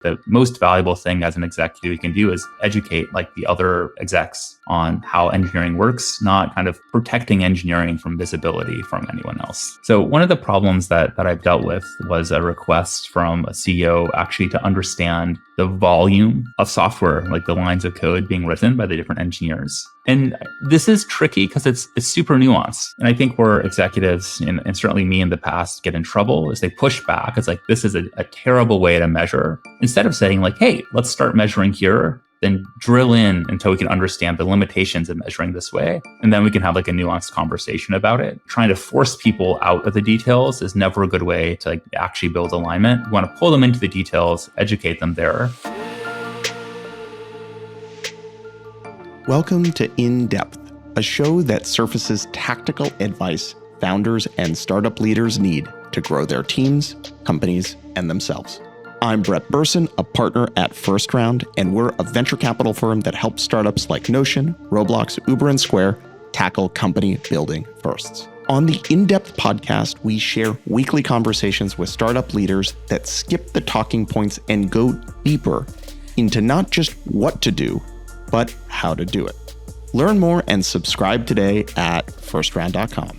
The most valuable thing as an executive you can do is educate like the other execs on how engineering works, not kind of protecting engineering from visibility from anyone else. So one of the problems that I've dealt with was a request from a CEO actually to understand the volume of software, like the lines of code being written by the different engineers. And this is tricky because it's super nuanced. And I think where executives, and certainly me in the past, get in trouble is they push back. It's like, this is a terrible way to measure. Instead of saying like, hey, let's start measuring here, then drill in until we can understand the limitations of measuring this way. And then we can have like a nuanced conversation about it. Trying to force people out of the details is never a good way to like actually build alignment. We want to pull them into the details, educate them there. Welcome to In Depth, a show that surfaces tactical advice founders and startup leaders need to grow their teams, companies, and themselves. I'm Brett Berson, a partner at First Round, and we're a venture capital firm that helps startups like Notion, Roblox, Uber, and Square tackle company building firsts. On the In-Depth podcast, we share weekly conversations with startup leaders that skip the talking points and go deeper into not just what to do, but how to do it. Learn more and subscribe today at firstround.com.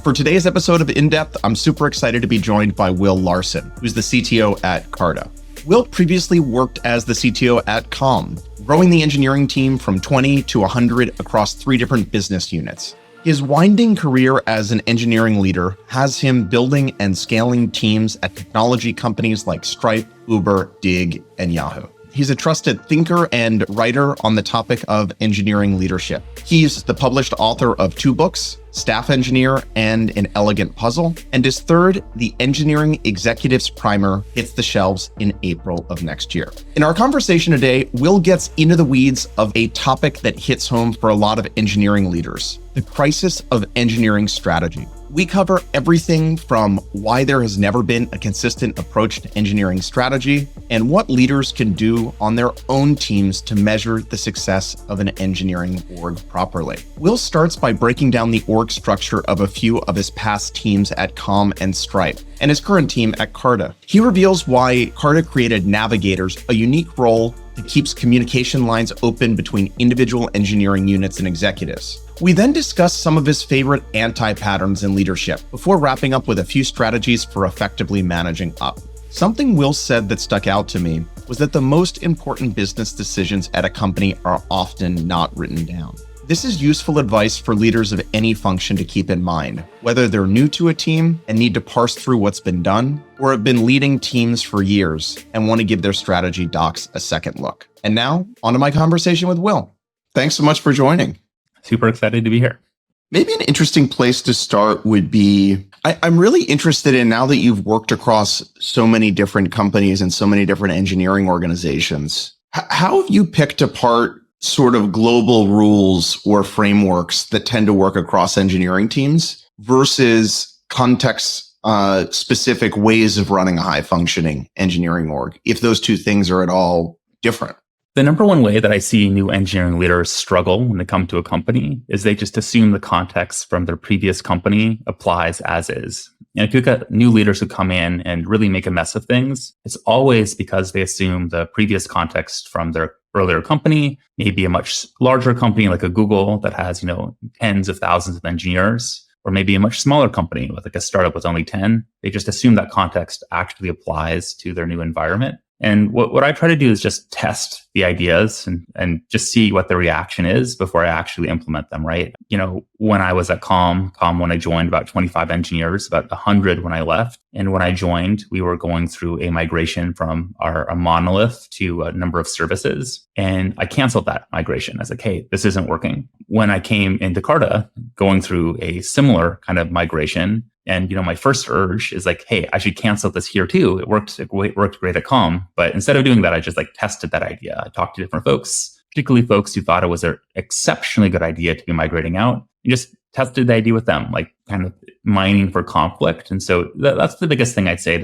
For today's episode of In Depth, I'm super excited to be joined by Will Larson, who's the CTO at Carta. Will previously worked as the CTO at Calm, growing the engineering team from 20 to 100 across 3 different business units. His winding career as an engineering leader has him building and scaling teams at technology companies like Stripe, Uber, Dig, and Yahoo. He's a trusted thinker and writer on the topic of engineering leadership. He's the published author of 2 books, Staff Engineer and An Elegant Puzzle, and his third, The Engineering Executives Primer, hits the shelves in April of next year. In our conversation today, Will gets into the weeds of a topic that hits home for a lot of engineering leaders, the crisis of engineering strategy. We cover everything from why there has never been a consistent approach to engineering strategy and what leaders can do on their own teams to measure the success of an engineering org properly. Will starts by breaking down the org structure of a few of his past teams at Calm and Stripe and his current team at Carta. He reveals why Carta created navigators, a unique role that keeps communication lines open between individual engineering units and executives. We then discuss some of his favorite anti-patterns in leadership before wrapping up with a few strategies for effectively managing up. Something Will said that stuck out to me was that the most important business decisions at a company are often not written down. This is useful advice for leaders of any function to keep in mind, whether they're new to a team and need to parse through what's been done, or have been leading teams for years and want to give their strategy docs a second look. And now, on to my conversation with Will. Thanks so much for joining. Super excited to be here. Maybe an interesting place to start would be, I'm really interested in, now that you've worked across so many different companies and so many different engineering organizations, how have you picked apart sort of global rules or frameworks that tend to work across engineering teams versus context specific ways of running a high functioning engineering org, if those two things are at all different? The number one way that I see new engineering leaders struggle when they come to a company is they just assume the context from their previous company applies as is. And if you've got new leaders who come in and really make a mess of things, it's always because they assume the previous context from their earlier company, maybe a much larger company like a Google that has, tens of thousands of engineers, or maybe a much smaller company with like a startup with only 10. They just assume that context actually applies to their new environment. And what I try to do is just test the ideas and just see what the reaction is before I actually implement them, right? When I was at Calm when I joined, about 25 engineers, about 100 when I left. And when I joined, we were going through a migration from a monolith to a number of services. And I canceled that migration. I was like, hey, this isn't working. When I came into Carta, going through a similar kind of migration, and my first urge is like, hey, I should cancel this here too. It worked great at Calm. But instead of doing that, I just tested that idea. I talked to different folks, particularly folks who thought it was an exceptionally good idea to be migrating out. And just tested the idea with them, like kind of mining for conflict. And so that's the biggest thing I'd say.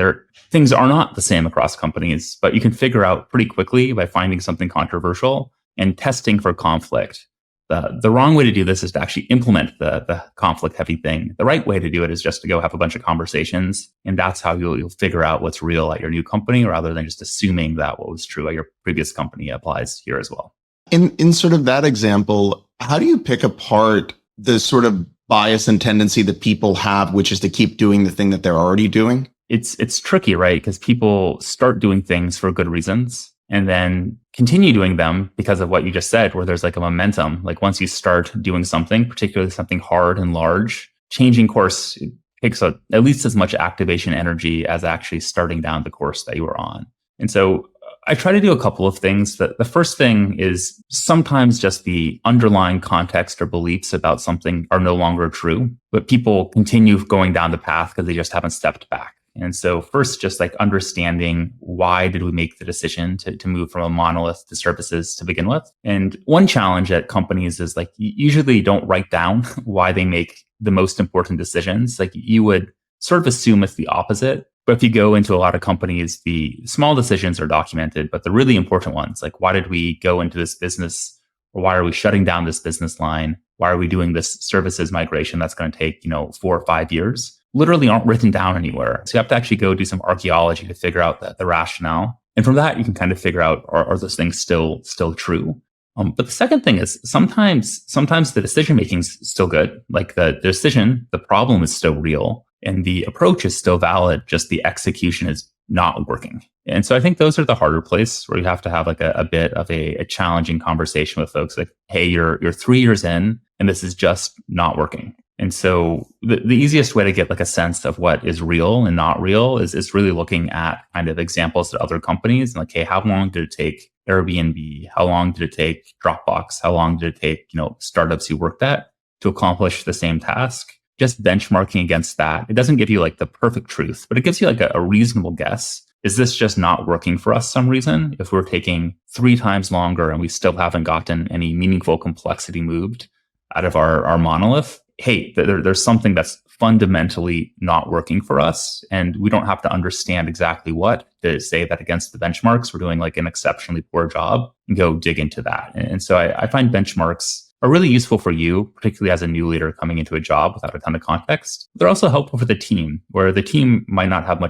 Things are not the same across companies, but you can figure out pretty quickly by finding something controversial and testing for conflict The wrong way to do this is to actually implement the conflict heavy thing. The right way to do it is just to go have a bunch of conversations. And that's how you'll figure out what's real at your new company rather than just assuming that what was true at your previous company applies here as well. In sort of that example, how do you pick apart the sort of bias and tendency that people have, which is to keep doing the thing that they're already doing? It's tricky, right? Because people start doing things for good reasons and then continue doing them because of what you just said, where there's like a momentum. Like once you start doing something, particularly something hard and large, changing course takes at least as much activation energy as actually starting down the course that you were on. And so I try to do a couple of things. The first thing is sometimes just the underlying context or beliefs about something are no longer true, but people continue going down the path because they just haven't stepped back. And so first, just like understanding why did we make the decision to move from a monolith to services to begin with? And one challenge at companies is like you usually don't write down why they make the most important decisions. Like you would sort of assume it's the opposite. But if you go into a lot of companies, the small decisions are documented, but the really important ones, like why did we go into this business? Or why are we shutting down this business line? Why are we doing this services migration that's going to take, 4 or 5 years? Literally aren't written down anywhere. So you have to actually go do some archaeology to figure out the rationale. And from that, you can kind of figure out, are those things still true? But the second thing is sometimes the decision making is still good. Like the decision, the problem is still real and the approach is still valid. Just the execution is not working. And so I think those are the harder place where you have to have like a bit of a challenging conversation with folks. Like, hey, you're 3 years in and this is just not working. And so the easiest way to get like a sense of what is real and not real is really looking at kind of examples at other companies and like, hey, how long did it take Airbnb? How long did it take Dropbox? How long did it take, startups you worked at to accomplish the same task? Just benchmarking against that. It doesn't give you like the perfect truth, but it gives you like a reasonable guess. Is this just not working for us some reason? If we're taking 3 times longer and we still haven't gotten any meaningful complexity moved out of our monolith, hey, there's something that's fundamentally not working for us. And we don't have to understand exactly what to say that against the benchmarks, we're doing like an exceptionally poor job and go dig into that. And so I find benchmarks are really useful for you, particularly as a new leader coming into a job without a ton of context. They're also helpful for the team, where the team might not have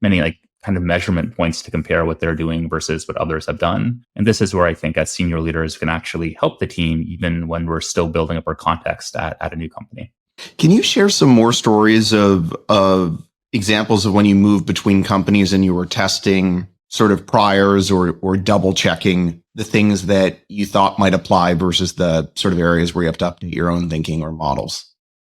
many like kind of measurement points to compare what they're doing versus what others have done. And this is where I think as senior leaders can actually help the team, even when we're still building up our context at a new company. Can you share some more stories of examples of when you moved between companies and you were testing sort of priors or double checking the things that you thought might apply versus the sort of areas where you have to update your own thinking or models?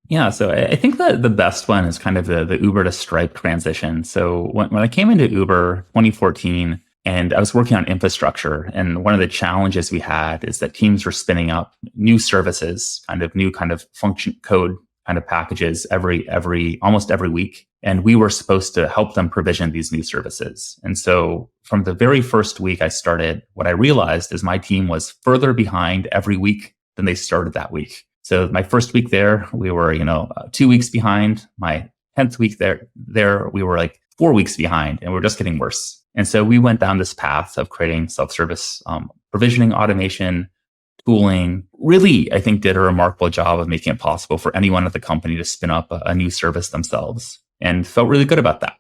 Yeah, so I think that the best one is kind of the Uber to Stripe transition. So when I came into Uber 2014 and I was working on infrastructure, and one of the challenges we had is that teams were spinning up new services, new function code kind of packages almost every week. And we were supposed to help them provision these new services. And so from the very first week I started, what I realized is my team was further behind every week than they started that week. So my first week there, we were, 2 weeks behind. My 10th week there, we were like 4 weeks behind, and we're just getting worse. And so we went down this path of creating self-service provisioning automation, tooling. Really, I think did a remarkable job of making it possible for anyone at the company to spin up a new service themselves, and felt really good about that.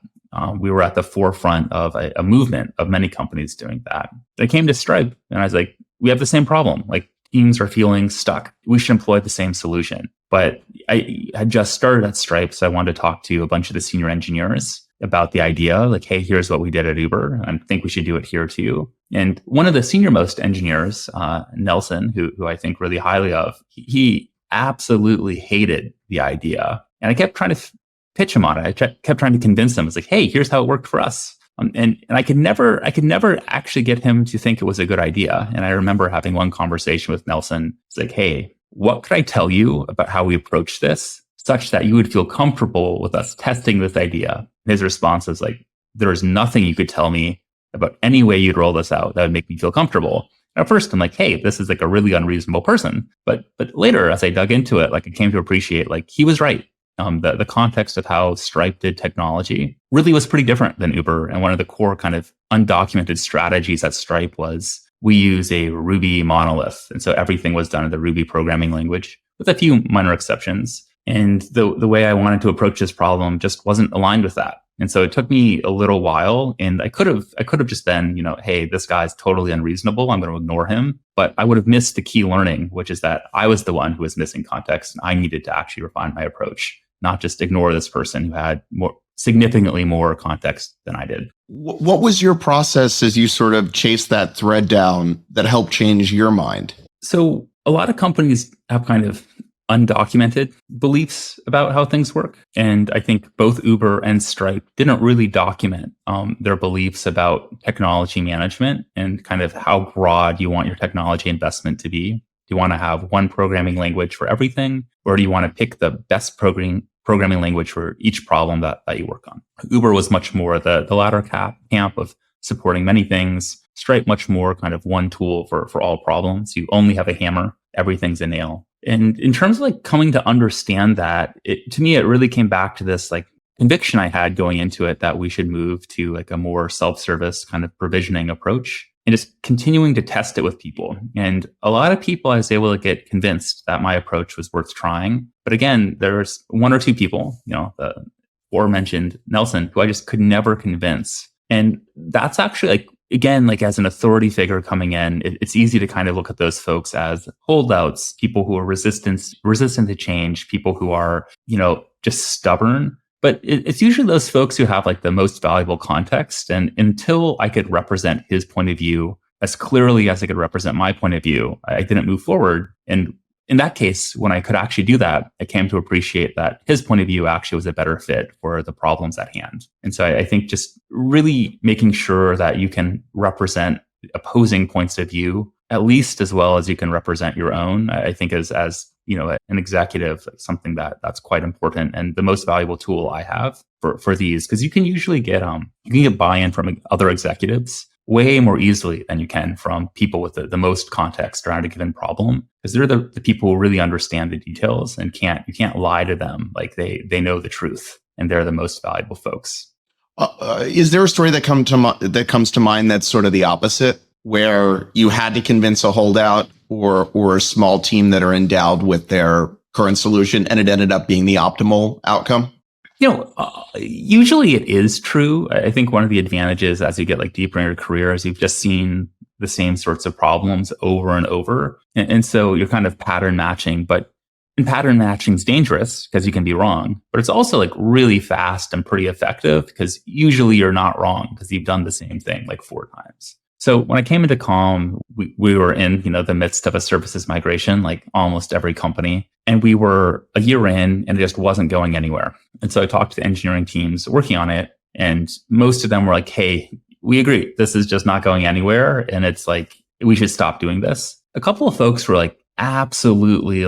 We were at the forefront of a movement of many companies doing that. They came to Stripe, and I was like, we have the same problem. Like, teams are feeling stuck. We should employ the same solution. But I had just started at Stripe, so I wanted to talk to a bunch of the senior engineers about the idea, like, hey, here's what we did at Uber. I think we should do it here too. And one of the senior most engineers, Nelson, who I think really highly of, he absolutely hated the idea. And I kept trying to pitch him on it. I kept trying to convince him. It's like, hey, here's how it worked for us. And I could never actually get him to think it was a good idea. And I remember having one conversation with Nelson. It's like, hey, what could I tell you about how we approach this such that you would feel comfortable with us testing this idea? And his response was like, there is nothing you could tell me about any way you'd roll this out that would make me feel comfortable. And at first I'm like, hey, this is like a really unreasonable person. But later, as I dug into it, like I came to appreciate, like, he was right. The context of how Stripe did technology really was pretty different than Uber. And one of the core kind of undocumented strategies at Stripe was we use a Ruby monolith. And so everything was done in the Ruby programming language with a few minor exceptions. And the way I wanted to approach this problem just wasn't aligned with that. And so it took me a little while, and I could have just been, hey, this guy's totally unreasonable, I'm going to ignore him. But I would have missed the key learning, which is that I was the one who was missing context, and I needed to actually refine my approach, not just ignore this person who had significantly more context than I did. What was your process as you sort of chased that thread down that helped change your mind? So a lot of companies have kind of undocumented beliefs about how things work. And I think both Uber and Stripe didn't really document their beliefs about technology management and kind of how broad you want your technology investment to be. Do you want to have one programming language for everything? Or do you want to pick the best programming language for each problem that you work on? Uber was much more the latter camp of supporting many things. Stripe much more kind of one tool for all problems. You only have a hammer, everything's a nail. And in terms of coming to understand that, to me, it really came back to this conviction I had going into it that we should move to a more self-service kind of provisioning approach and just continuing to test it with people. And a lot of people I was able to get convinced that my approach was worth trying. But again, there's one or two people, the aforementioned Nelson, who I just could never convince. And that's actually again, as an authority figure coming in, it's easy to kind of look at those folks as holdouts, people who are resistant to change, people who are, just stubborn. But it's usually those folks who have the most valuable context. And until I could represent his point of view as clearly as I could represent my point of view, I didn't move forward. And in that case, when I could actually do that, I came to appreciate that his point of view actually was a better fit for the problems at hand. And so I think just really making sure that you can represent opposing points of view, at least as well as you can represent your own, I think as an executive, something that's quite important and the most valuable tool I have for these, because you can usually get buy-in from other executives way more easily than you can from people with the most context around a given problem, because they're the people who really understand the details and you can't lie to them. They know the truth, and they're the most valuable folks. Is there a story that comes to mind that's sort of the opposite, where you had to convince a holdout or a small team that are endowed with their current solution and it ended up being the optimal outcome? Usually it is true. I think one of the advantages as you get deeper in your career is you've just seen the same sorts of problems over and over. And so you're kind of pattern matching, and pattern matching is dangerous because you can be wrong, but it's also really fast and pretty effective because usually you're not wrong because you've done the same thing 4 times. So when I came into Calm, we were in, the midst of a services migration, like almost every company. And we were a year in and it just wasn't going anywhere. And so I talked to the engineering teams working on it. And most of them were like, hey, we agree. This is just not going anywhere. And it's we should stop doing this. A couple of folks were absolutely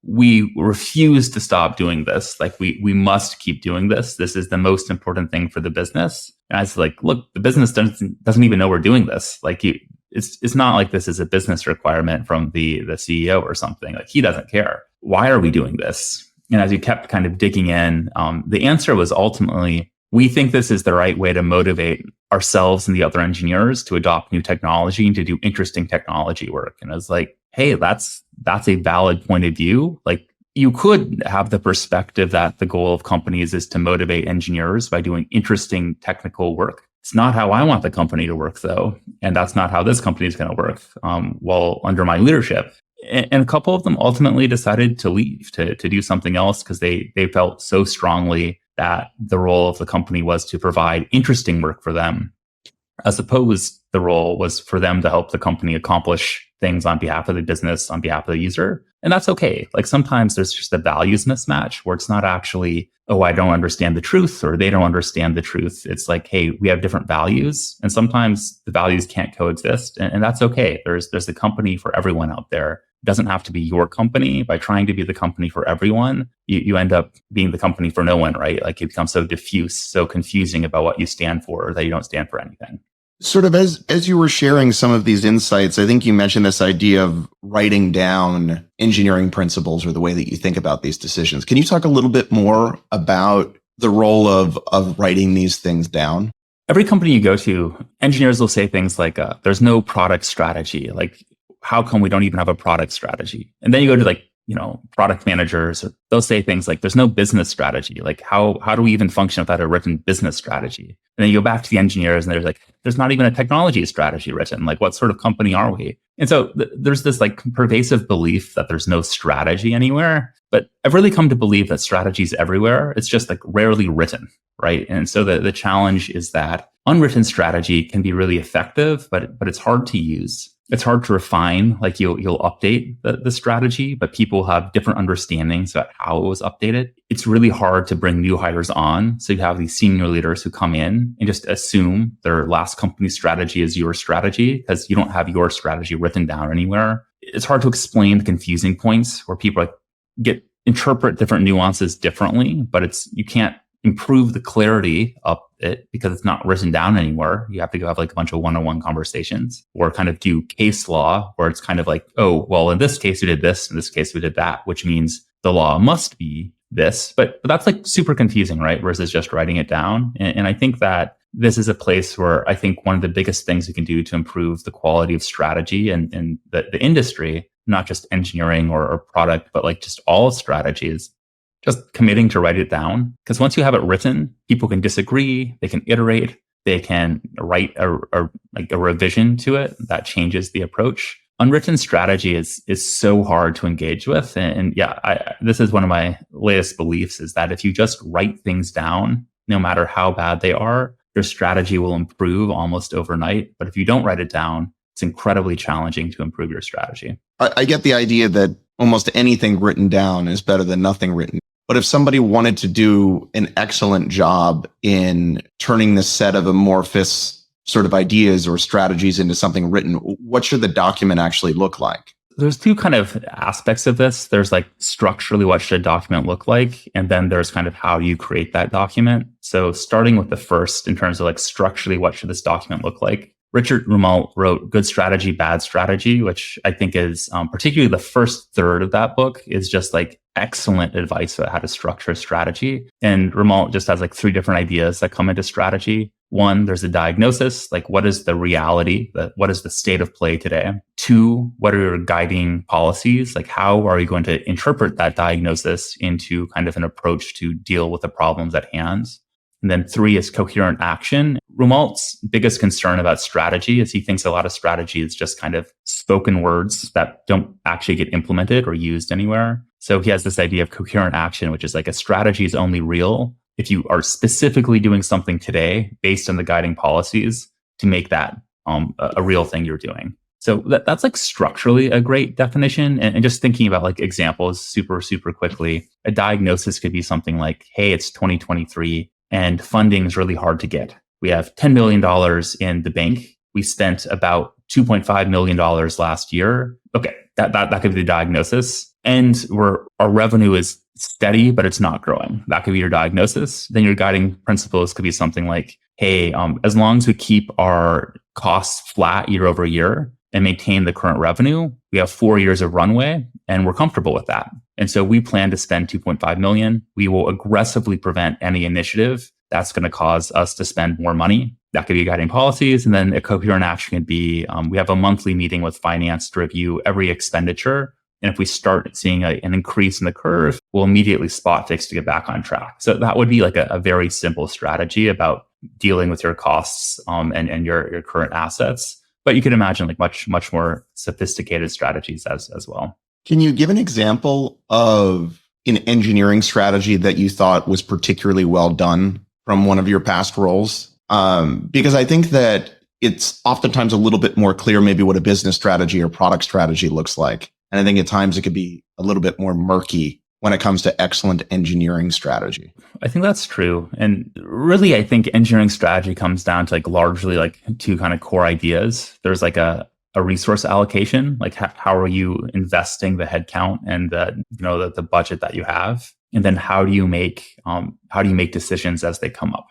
we refuse to stop doing this. We must keep doing this. This is the most important thing for the business. And I was look, the business doesn't even know we're doing this. It's not like this is a business requirement from the CEO or something. He doesn't care. Why are we doing this? And as you kept kind of digging in, the answer was ultimately, we think this is the right way to motivate ourselves and the other engineers to adopt new technology and to do interesting technology work. And I was hey, that's a valid point of view. You could have the perspective that the goal of companies is to motivate engineers by doing interesting technical work. It's not how I want the company to work, though. And that's not how this company is going to work while under my leadership. And a couple of them ultimately decided to leave, to do something else because they felt so strongly that the role of the company was to provide interesting work for them, as opposed the role was for them to help the company accomplish things on behalf of the business, on behalf of the user. And that's okay. Sometimes there's just a values mismatch where it's not actually, oh, I don't understand the truth or they don't understand the truth. It's hey, we have different values. And sometimes the values can't coexist. And that's okay. There's a company for everyone out there. It doesn't have to be your company. By trying to be the company for everyone, you end up being the company for no one, right? You become so diffuse, so confusing about what you stand for that you don't stand for anything. Sort of as you were sharing some of these insights, I think you mentioned this idea of writing down engineering principles or the way that you think about these decisions. Can you talk a little bit more about the role of writing these things down? Every company you go to, engineers will say things like, there's no product strategy. Like, how come we don't even have a product strategy? And then you go to product managers, they'll say things like, there's no business strategy. Like, how do we even function without a written business strategy? And then you go back to the engineers and there's like, there's not even a technology strategy written. Like, what sort of company are we? And so there's this like pervasive belief that there's no strategy anywhere. But I've really come to believe that strategy is everywhere. It's just like rarely written, right? And so the challenge is that unwritten strategy can be really effective, but it's hard to use. It's hard to refine. Like you'll update the strategy, but people have different understandings about how it was updated. It's really hard to bring new hires on. So you have these senior leaders who come in and just assume their last company's strategy is your strategy because you don't have your strategy written down anywhere. It's hard to explain the confusing points where people interpret different nuances differently, but you can't improve the clarity of it because it's not written down anymore. You have to go have like a bunch of one-on-one conversations or kind of do case law where it's kind of like, oh, well, in this case, we did this. In this case, we did that, which means the law must be this. But that's like super confusing, right? Versus just writing it down. And I think that this is a place where I think one of the biggest things we can do to improve the quality of strategy and the industry, not just engineering or product, but like just all strategies, just committing to write it down. Because once you have it written, people can disagree, they can iterate, they can write a revision to it that changes the approach. Unwritten strategy is so hard to engage with. And this is one of my latest beliefs is that if you just write things down, no matter how bad they are, your strategy will improve almost overnight. But if you don't write it down, it's incredibly challenging to improve your strategy. I get the idea that almost anything written down is better than nothing written. But if somebody wanted to do an excellent job in turning this set of amorphous sort of ideas or strategies into something written, what should the document actually look like? There's two kind of aspects of this. There's like structurally, what should a document look like? And then there's kind of how you create that document. So starting with the first, in terms of like structurally, what should this document look like? Richard Rumalt wrote Good Strategy, Bad Strategy, which I think is particularly the first third of that book is just like excellent advice about how to structure a strategy. And Rumalt just has like 3 different ideas that come into strategy. 1, there's a diagnosis, like what is the reality, what is the state of play today? 2, what are your guiding policies? Like how are you going to interpret that diagnosis into kind of an approach to deal with the problems at hand? And then 3 is coherent action. Rumalt's biggest concern about strategy is he thinks a lot of strategy is just kind of spoken words that don't actually get implemented or used anywhere. So he has this idea of coherent action, which is like a strategy is only real if you are specifically doing something today based on the guiding policies to make that a real thing you're doing. So that's like structurally a great definition. And just thinking about like examples super, super quickly, a diagnosis could be something like, hey, it's 2023. And funding is really hard to get. We have $10 million in the bank. We spent about $2.5 million last year. Okay, that could be the diagnosis. And our revenue is steady, but it's not growing. That could be your diagnosis. Then your guiding principles could be something like, hey, as long as we keep our costs flat year over year and maintain the current revenue, we have 4 years of runway and we're comfortable with that. And so we plan to spend 2.5 million. We will aggressively prevent any initiative that's going to cause us to spend more money. That could be guiding policies. And then a coherent action could be, we have a monthly meeting with finance to review every expenditure. And if we start seeing an increase in the curve, we'll immediately spot fix to get back on track. So that would be like a very simple strategy about dealing with your costs and your current assets. But you can imagine like much more sophisticated strategies as well. Can you give an example of an engineering strategy that you thought was particularly well done from one of your past roles? Because I think that it's oftentimes a little bit more clear maybe what a business strategy or product strategy looks like. And I think at times it could be a little bit more murky when it comes to excellent engineering strategy. I think that's true. And really, I think engineering strategy comes down to like largely like 2 kind of core ideas. There's like a resource allocation, like how are you investing the headcount and the budget that you have, and then how do you make decisions as they come up.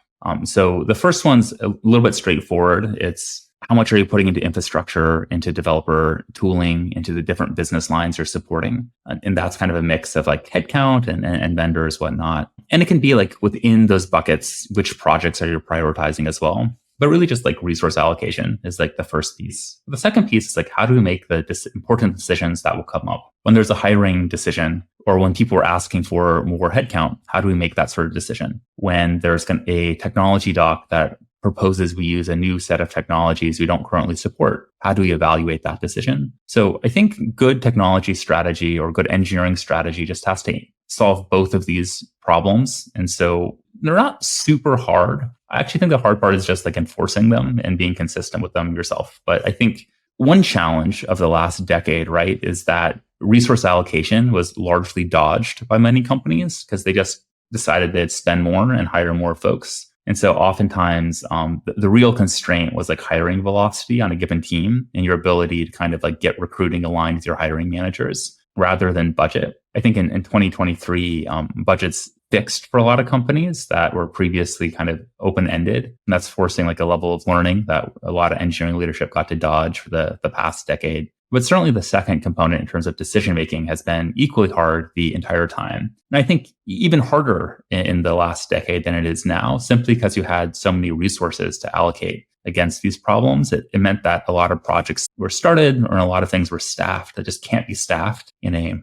So the first one's a little bit straightforward. It's how much are you putting into infrastructure, into developer tooling, into the different business lines you're supporting, and that's kind of a mix of like headcount and vendors, whatnot. And it can be like within those buckets, which projects are you prioritizing as well. But really just like resource allocation is like the first piece. The second piece is like, how do we make the important decisions that will come up? When there's a hiring decision or when people are asking for more headcount, how do we make that sort of decision? When there's a technology doc that proposes we use a new set of technologies we don't currently support, how do we evaluate that decision? So I think good technology strategy or good engineering strategy just has to solve both of these problems. And so they're not super hard. I actually think the hard part is just like enforcing them and being consistent with them yourself. But I think one challenge of the last decade, right, is that resource allocation was largely dodged by many companies because they just decided they'd spend more and hire more folks. And so oftentimes the real constraint was like hiring velocity on a given team and your ability to kind of like get recruiting aligned with your hiring managers rather than budget. I think in 2023, budgets fixed for a lot of companies that were previously kind of open-ended. And that's forcing like a level of learning that a lot of engineering leadership got to dodge for the past decade. But certainly the second component in terms of decision-making has been equally hard the entire time. And I think even harder in the last decade than it is now, simply because you had so many resources to allocate against these problems. It meant that a lot of projects were started or a lot of things were staffed that just can't be staffed in a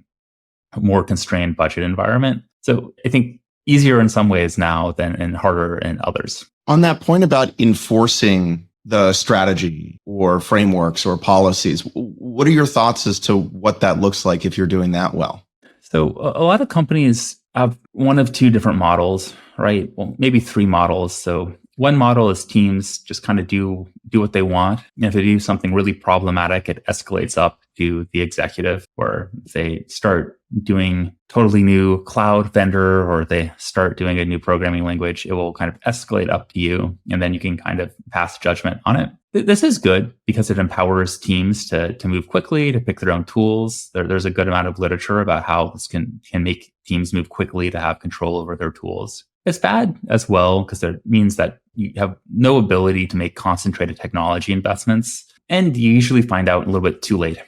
more constrained budget environment. So I think easier in some ways now and harder in others. On that point about enforcing the strategy or frameworks or policies, what are your thoughts as to what that looks like if you're doing that well? So a lot of companies have one of two different models, right? Well, maybe three models. So one model is teams just kind of do what they want. And if they do something really problematic, it escalates up to the executive, where they start doing totally new cloud vendor or they start doing a new programming language, it will kind of escalate up to you. And then you can kind of pass judgment on it. This is good because it empowers teams to move quickly, to pick their own tools. There's a good amount of literature about how this can make teams move quickly to have control over their tools. It's bad as well because it means that you have no ability to make concentrated technology investments, and you usually find out a little bit too late.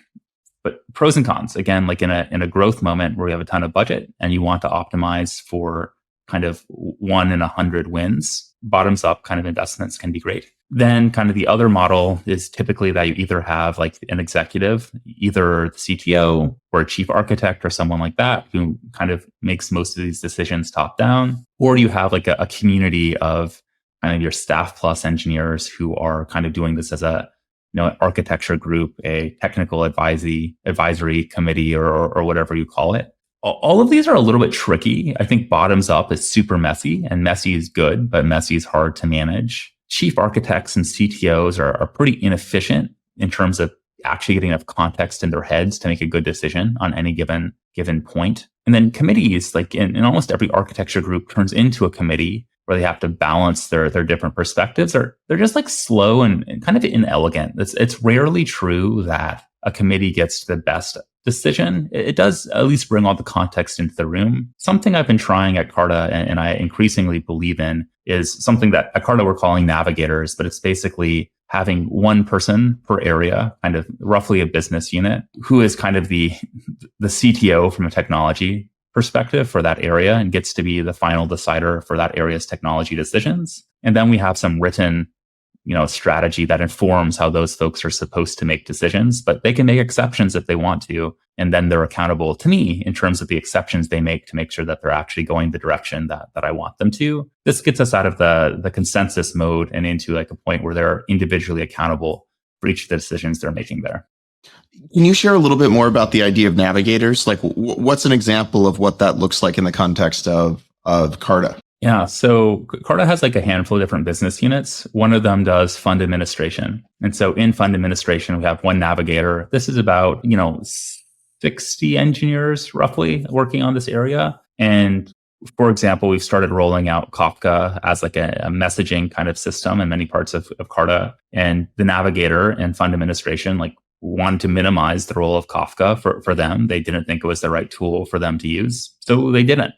But pros and cons, again, like in a growth moment where you have a ton of budget and you want to optimize for kind of 1 in 100 wins, bottoms up kind of investments can be great. Then kind of the other model is typically that you either have like an executive, either the CTO or a chief architect or someone like that who kind of makes most of these decisions top down, or you have like a community of kind of your staff plus engineers who are kind of doing this as a an architecture group, a technical advisory committee, or whatever you call it. All of these are a little bit tricky. I think bottoms up is super messy, and messy is good, but messy is hard to manage. Chief architects and CTOs are pretty inefficient in terms of actually getting enough context in their heads to make a good decision on any given point. And then committees, like in almost every architecture group, turns into a committee where they have to balance their different perspectives. They're just like slow and kind of inelegant. It's rarely true that a committee gets to the best decision. It does at least bring all the context into the room. Something I've been trying at Carta and I increasingly believe in is something that at Carta we're calling navigators, but it's basically having one person per area, kind of roughly a business unit, who is kind of the CTO from a technology perspective for that area and gets to be the final decider for that area's technology decisions. And then we have some written strategy that informs how those folks are supposed to make decisions, but they can make exceptions if they want to. And then they're accountable to me in terms of the exceptions they make to make sure that they're actually going the direction that I want them to. This gets us out of the consensus mode and into like a point where they're individually accountable for each of the decisions they're making there. Can you share a little bit more about the idea of navigators? Like what's an example of what that looks like in the context of Carta? Yeah, so Carta has like a handful of different business units. One of them does fund administration. And so in fund administration, we have one navigator. This is about, 60 engineers roughly working on this area. And for example, we've started rolling out Kafka as like a messaging kind of system in many parts of Carta. And the navigator and fund administration wanted to minimize the role of Kafka for them. They didn't think it was the right tool for them to use. So they didn't.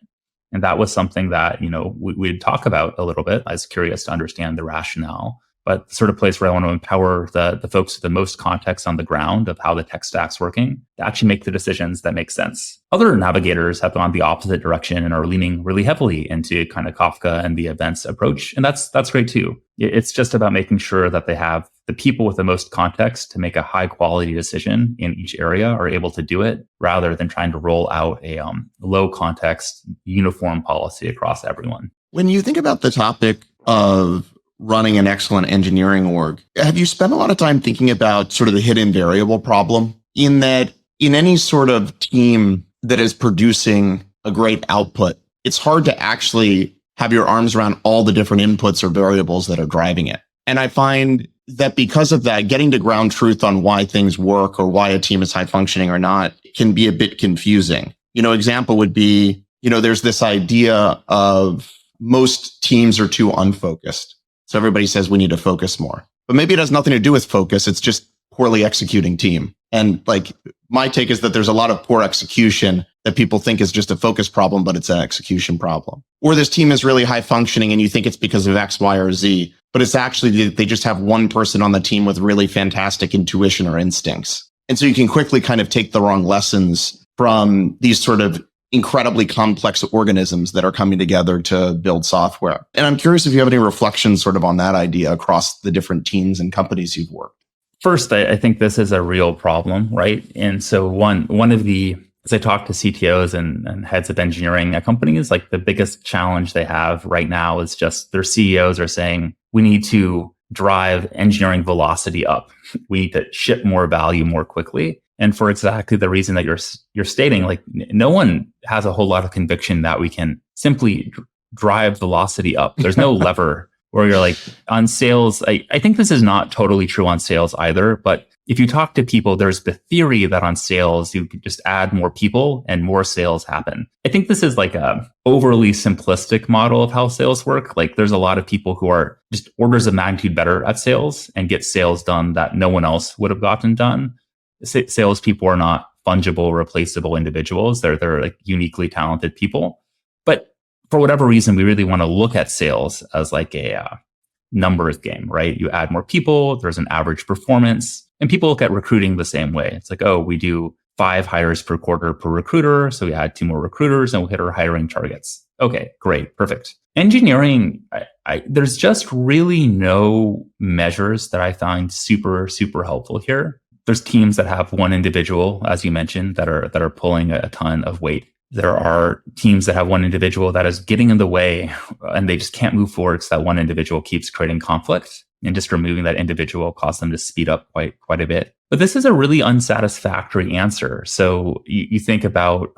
And that was something that, we'd talk about a little bit. I was curious to understand the rationale. but the sort of place where I want to empower the folks with the most context on the ground of how the tech stack's working to actually make the decisions that make sense. Other navigators have gone the opposite direction and are leaning really heavily into kind of Kafka and the events approach. And that's great too. It's just about making sure that they have the people with the most context to make a high quality decision in each area are able to do it rather than trying to roll out a low context uniform policy across everyone. When you think about the topic of running an excellent engineering org, have you spent a lot of time thinking about sort of the hidden variable problem in that in any sort of team that is producing a great output, it's hard to actually have your arms around all the different inputs or variables that are driving it. And I find that because of that, getting to ground truth on why things work or why a team is high functioning or not can be a bit confusing. Example would be, there's this idea of most teams are too unfocused. So everybody says we need to focus more, but maybe it has nothing to do with focus. It's just poorly executing team. And my take is that there's a lot of poor execution that people think is just a focus problem, but it's an execution problem. Or this team is really high functioning and you think it's because of X, Y, or Z, but it's actually they just have one person on the team with really fantastic intuition or instincts. And so you can quickly kind of take the wrong lessons from these sort of incredibly complex organisms that are coming together to build software. And I'm curious if you have any reflections sort of on that idea across the different teams and companies you've worked. First, I think this is a real problem, right? And so one of the, as I talk to CTOs and heads of engineering at companies, the biggest challenge they have right now is just their CEOs are saying, we need to drive engineering velocity up. We need to ship more value more quickly. And for exactly the reason that you're stating, no one has a whole lot of conviction that we can simply drive velocity up. There's no lever where you're on sales. I think this is not totally true on sales either, but if you talk to people, there's the theory that on sales, you could just add more people and more sales happen. I think this is a overly simplistic model of how sales work. There's a lot of people who are just orders of magnitude better at sales and get sales done that no one else would have gotten done. Salespeople are not fungible, replaceable individuals. They're uniquely talented people. But for whatever reason, we really want to look at sales as a numbers game, right? You add more people, there's an average performance, and people look at recruiting the same way. It's we do 5 hires per quarter per recruiter. So we add 2 more recruiters and we'll hit our hiring targets. Okay, great, perfect. Engineering, there's just really no measures that I find super, super helpful here. There's teams that have one individual, as you mentioned, that are pulling a ton of weight. There are teams that have one individual that is getting in the way and they just can't move forward because that one individual keeps creating conflict, and just removing that individual causes them to speed up quite a bit. But this is a really unsatisfactory answer. So you think about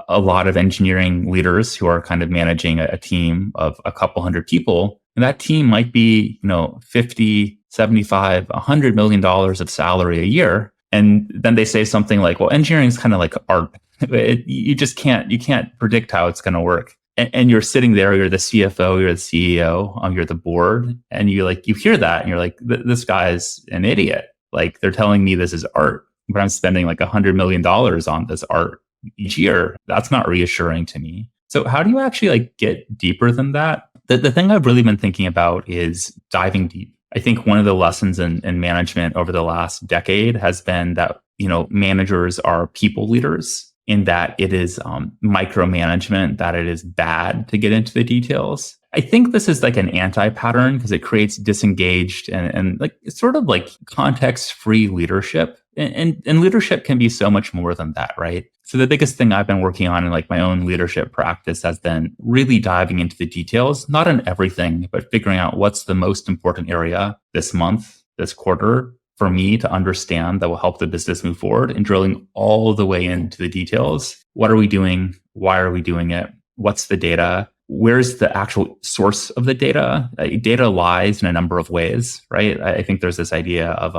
a lot of engineering leaders who are kind of managing a team of a couple hundred people, and that team might be, 50, 75, $100 million of salary a year. And then they say something well, engineering is kind of like art. You can't predict how it's going to work. And you're sitting there, you're the CFO, you're the CEO, you're the board, and you hear that and you're this guy's an idiot. They're telling me this is art, but I'm spending $100 million on this art each year. That's not reassuring to me. So how do you actually get deeper than that? The thing I've really been thinking about is diving deep. I think one of the lessons in management over the last decade has been that, managers are people leaders, in that it is micromanagement, that it is bad to get into the details. I think this is an anti-pattern because it creates disengaged and it's sort of context-free leadership. And leadership can be so much more than that, right? So the biggest thing I've been working on in my own leadership practice has been really diving into the details, not in everything, but figuring out what's the most important area this month, this quarter, for me to understand that will help the business move forward, and drilling all the way into the details. What are we doing? Why are we doing it? What's the data? Where's the actual source of the data? Data lies in a number of ways, right? I think there's this idea of,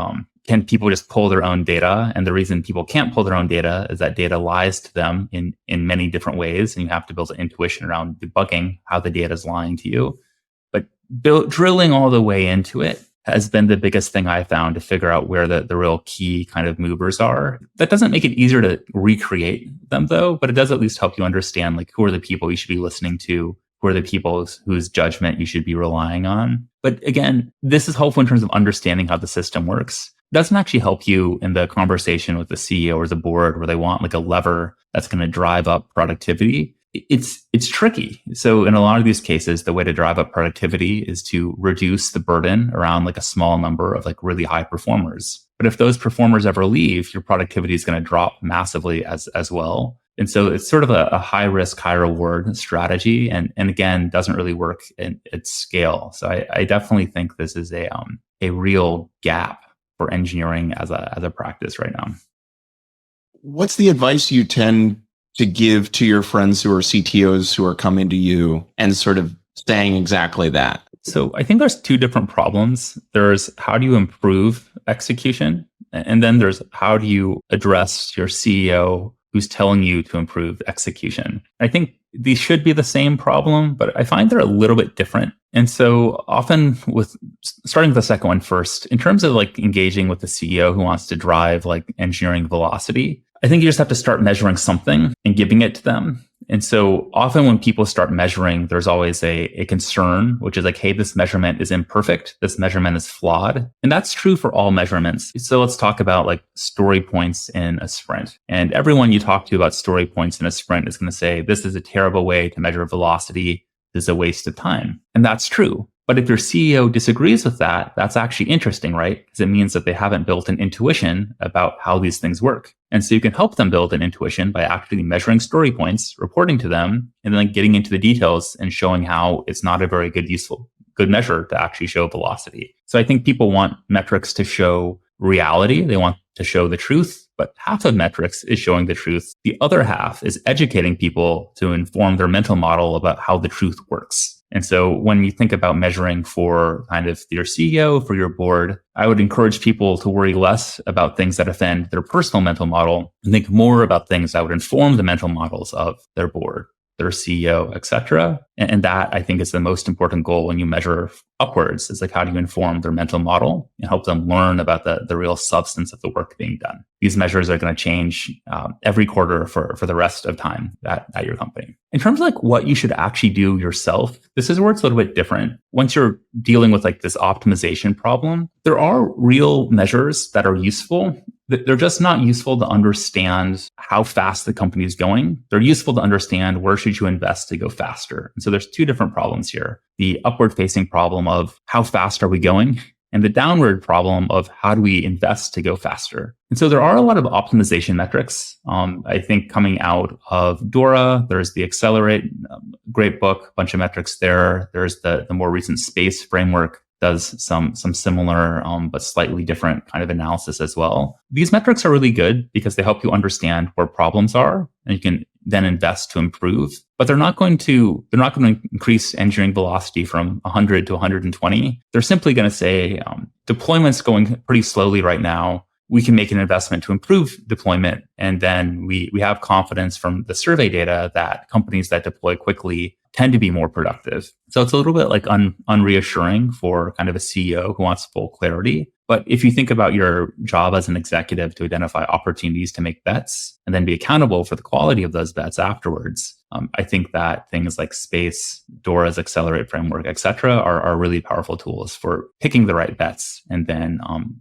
can people just pull their own data? And the reason people can't pull their own data is that data lies to them in many different ways. And you have to build an intuition around debugging how the data is lying to you. But drilling all the way into it has been the biggest thing I found to figure out where the real key kind of movers are. That doesn't make it easier to recreate them though, but it does at least help you understand who are the people you should be listening to, who are the people whose judgment you should be relying on. But again, this is helpful in terms of understanding how the system works. It doesn't actually help you in the conversation with the CEO or the board where they want like a lever that's going to drive up productivity. It's tricky. So in a lot of these cases, the way to drive up productivity is to reduce the burden around like a small number of like really high performers. But if those performers ever leave, your productivity is going to drop massively as well. And so it's sort of a high risk, high reward strategy. And again, doesn't really work at scale. So I definitely think this is a real gap for engineering as a practice right now. What's the advice you tend to give to your friends who are CTOs who are coming to you and sort of saying exactly that? So I think there's two different problems. There's how do you improve execution? And then there's how do you address your CEO who's telling you to improve execution? I think these should be the same problem, but I find they're a little bit different. And so often with starting with the second one first, in terms of like engaging with the CEO who wants to drive like engineering velocity, I think you just have to start measuring something and giving it to them. And so often when people start measuring, there's always a concern, which is like, hey, this measurement is imperfect. This measurement is flawed. And that's true for all measurements. So let's talk about like story points in a sprint. And everyone you talk to about story points in a sprint is going to say, this is a terrible way to measure velocity. This is a waste of time. And that's true. But if your CEO disagrees with that, that's actually interesting, right? Because it means that they haven't built an intuition about how these things work. And so you can help them build an intuition by actually measuring story points, reporting to them, and then getting into the details and showing how it's not a very good measure to actually show velocity. So I think people want metrics to show reality. They want to show the truth, but half of metrics is showing the truth. The other half is educating people to inform their mental model about how the truth works. And so when you think about measuring for kind of your CEO, for your board, I would encourage people to worry less about things that offend their personal mental model and think more about things that would inform the mental models of their board, their CEO, et cetera. And that I think is the most important goal when you measure upwards. Is like, how do you inform their mental model and help them learn about the real substance of the work being done? These measures are going to change every quarter for the rest of time at your company. In terms of like what you should actually do yourself, this is where it's a little bit different. Once you're dealing with like this optimization problem, there are real measures that are useful. They're just not useful to understand how fast the company is going. They're useful to understand where should you invest to go faster. And so there's two different problems here. The upward facing problem of how fast are we going, and the downward problem of how do we invest to go faster. And so there are a lot of optimization metrics. I think coming out of Dora, there's the Accelerate, great book, bunch of metrics there. There's the more recent Space framework, does some similar but slightly different kind of analysis as well. These metrics are really good because they help you understand where problems are, and you can then invest to improve. But they're not going to increase engineering velocity from 100 to 120. They're simply going to say deployment's going pretty slowly right now. We can make an investment to improve deployment, and then we have confidence from the survey data that companies that deploy quickly tend to be more productive. So it's a little bit like unreassuring for kind of a CEO who wants full clarity. But if you think about your job as an executive to identify opportunities to make bets and then be accountable for the quality of those bets afterwards, I think that things like Space, Dora's Accelerate framework, et cetera, are really powerful tools for picking the right bets and then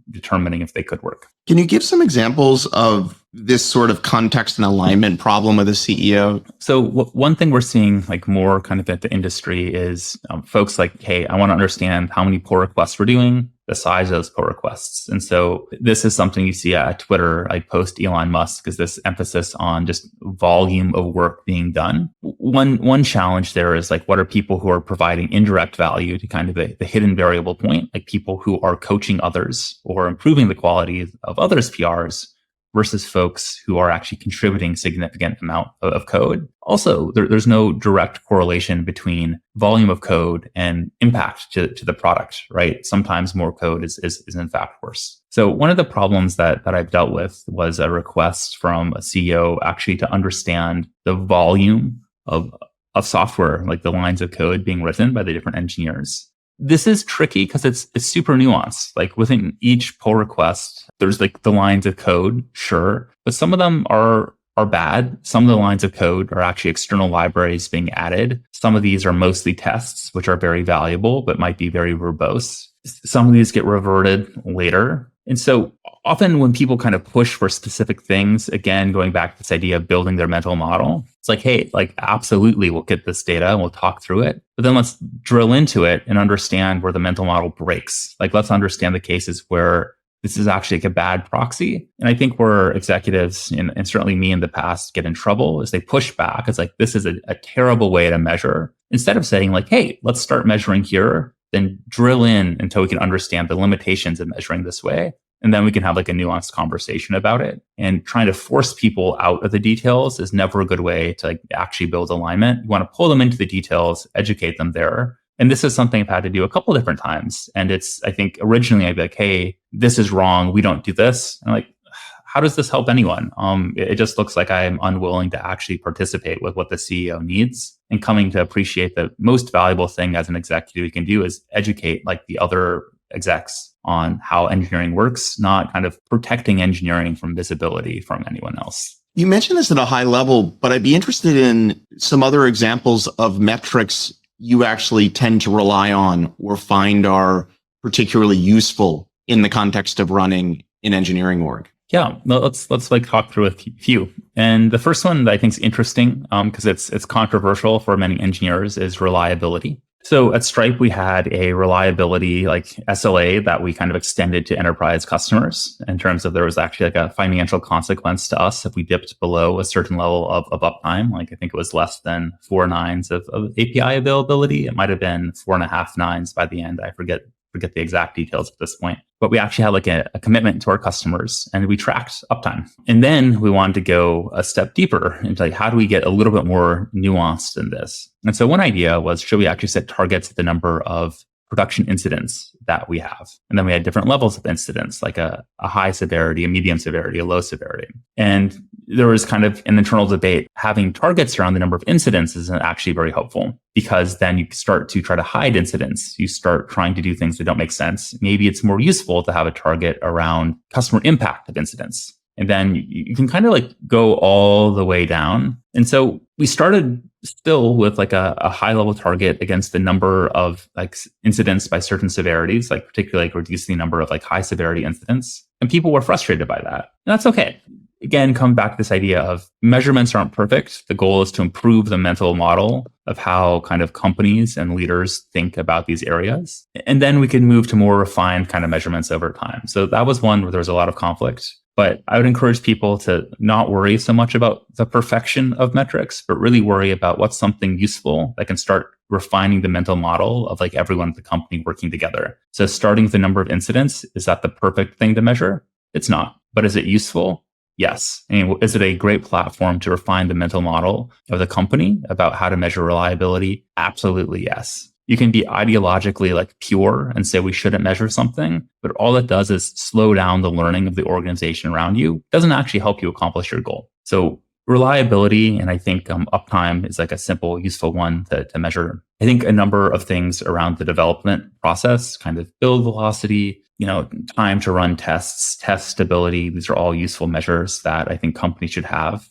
determining if they could work. Can you give some examples of this sort of context and alignment problem with a CEO? So one thing we're seeing like more kind of at the industry is folks like, hey, I want to understand how many pull requests we're doing, the size of those pull requests. And so this is something you see at Twitter, like post Elon Musk, is this emphasis on just volume of work being done. One challenge there is like, what are people who are providing indirect value to kind of the hidden variable point, like people who are coaching others or improving the quality of others' PRs versus folks who are actually contributing significant amount of code. Also, there's no direct correlation between volume of code and impact to the product, right? Sometimes more code is in fact worse. So one of the problems that I've dealt with was a request from a CEO actually to understand the volume of software, like the lines of code being written by the different engineers. This is tricky because it's super nuanced. Like within each pull request, there's like the lines of code, sure, but some of them are are bad. Some of the lines of code are actually external libraries being added. Some of these are mostly tests, which are very valuable, but might be very verbose. Some of these get reverted later. And so often when people kind of push for specific things, again, going back to this idea of building their mental model, it's like, hey, like absolutely, we'll get this data and we'll talk through it. But then let's drill into it and understand where the mental model breaks. Like, let's understand the cases where this is actually like a bad proxy. And I think where executives, and certainly me in the past, get in trouble is they push back. It's like, this is a terrible way to measure. Instead of saying like, hey, let's start measuring here, then drill in until we can understand the limitations of measuring this way. And then we can have like a nuanced conversation about it. And trying to force people out of the details is never a good way to like actually build alignment. You want to pull them into the details, educate them there. And this is something I've had to do a couple different times. And I think originally I'd be like, hey, this is wrong. We don't do this. And I'm like, how does this help anyone? It just looks like I'm unwilling to actually participate with what the CEO needs, and coming to appreciate the most valuable thing as an executive you can do is educate like the other execs on how engineering works, not kind of protecting engineering from visibility from anyone else. You mentioned this at a high level, but I'd be interested in some other examples of metrics you actually tend to rely on or find are particularly useful in the context of running an engineering org. Yeah, let's like talk through a few. And the first one that I think is interesting, because it's controversial for many engineers, is reliability. So at Stripe, we had a reliability like SLA that we kind of extended to enterprise customers in terms of there was actually like a financial consequence to us if we dipped below a certain level of uptime. Like I think it was less than 4 nines of API availability. It might have been 4.5 nines by the end. I forget the exact details at this point. But we actually had like a commitment to our customers, and we tracked uptime. And then we wanted to go a step deeper into like, how do we get a little bit more nuanced in this? And so one idea was, should we actually set targets at the number of production incidents that we have? And then we had different levels of incidents, like a high severity, a medium severity, a low severity. And there was kind of an internal debate. Having targets around the number of incidents isn't actually very helpful, because then you start to try to hide incidents. You start trying to do things that don't make sense. Maybe it's more useful to have a target around customer impact of incidents. And then you can kind of like go all the way down. And so we started still with like a high level target against the number of like incidents by certain severities, like particularly like reducing the number of like high severity incidents. And people were frustrated by that. And that's okay. Again, come back to this idea of measurements aren't perfect. The goal is to improve the mental model of how kind of companies and leaders think about these areas. And then we can move to more refined kind of measurements over time. So that was one where there was a lot of conflict. But I would encourage people to not worry so much about the perfection of metrics, but really worry about what's something useful that can start refining the mental model of like everyone at the company working together. So starting with the number of incidents, is that the perfect thing to measure? It's not. But is it useful? Yes. I mean, is it a great platform to refine the mental model of the company about how to measure reliability? Absolutely, yes. You can be ideologically like pure and say we shouldn't measure something, but all it does is slow down the learning of the organization around you. It doesn't actually help you accomplish your goal. So reliability, and I think uptime is like a simple, useful one to measure. I think a number of things around the development process, kind of build velocity, time to run tests, test stability. These are all useful measures that I think companies should have.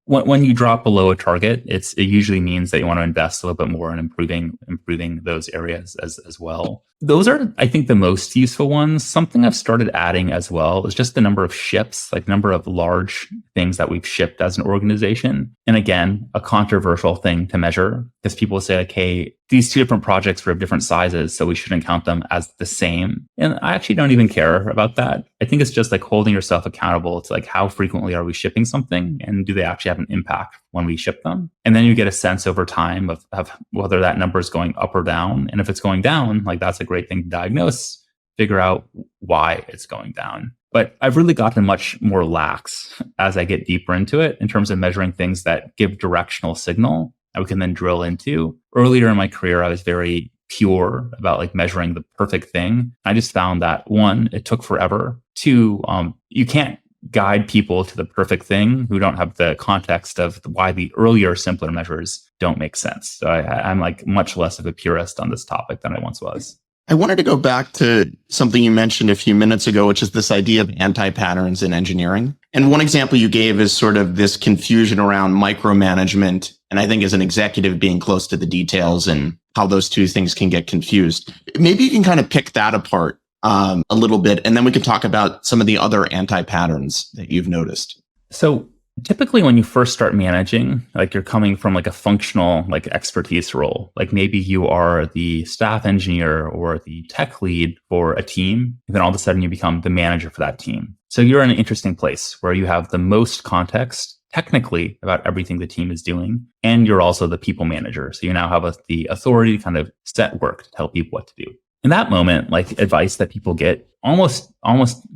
When you drop below a target, it usually means that you want to invest a little bit more in improving those areas as well. Those are, I think, the most useful ones. Something I've started adding as well is just the number of ships, like number of large things that we've shipped as an organization. And again, a controversial thing to measure, because people say like, hey, these two different projects were of different sizes, so we shouldn't count them as the same. And I actually don't even care about that. I think it's just like holding yourself accountable to like, how frequently are we shipping something, and do they actually have an impact when we ship them? And then you get a sense over time of whether that number is going up or down. And if it's going down, like that's a great thing to diagnose, figure out why it's going down. But I've really gotten much more lax as I get deeper into it in terms of measuring things that give directional signal that we can then drill into. Earlier in my career, I was very pure about like measuring the perfect thing. I just found that one, it took forever. Two, you can't guide people to the perfect thing who don't have the context of why the earlier, simpler measures don't make sense. So I'm like much less of a purist on this topic than I once was. I wanted to go back to something you mentioned a few minutes ago, which is this idea of anti-patterns in engineering. And one example you gave is sort of this confusion around micromanagement. And I think as an executive, being close to the details and how those two things can get confused. Maybe you can kind of pick that apart a little bit, and then we can talk about some of the other anti-patterns that you've noticed. So typically when you first start managing, like you're coming from like a functional like expertise role, like maybe you are the staff engineer or the tech lead for a team, and then all of a sudden you become the manager for that team. So you're in an interesting place where you have the most context technically about everything the team is doing, and you're also the people manager. So you now have the authority to kind of set work to tell people what to do. In that moment, like advice that people get almost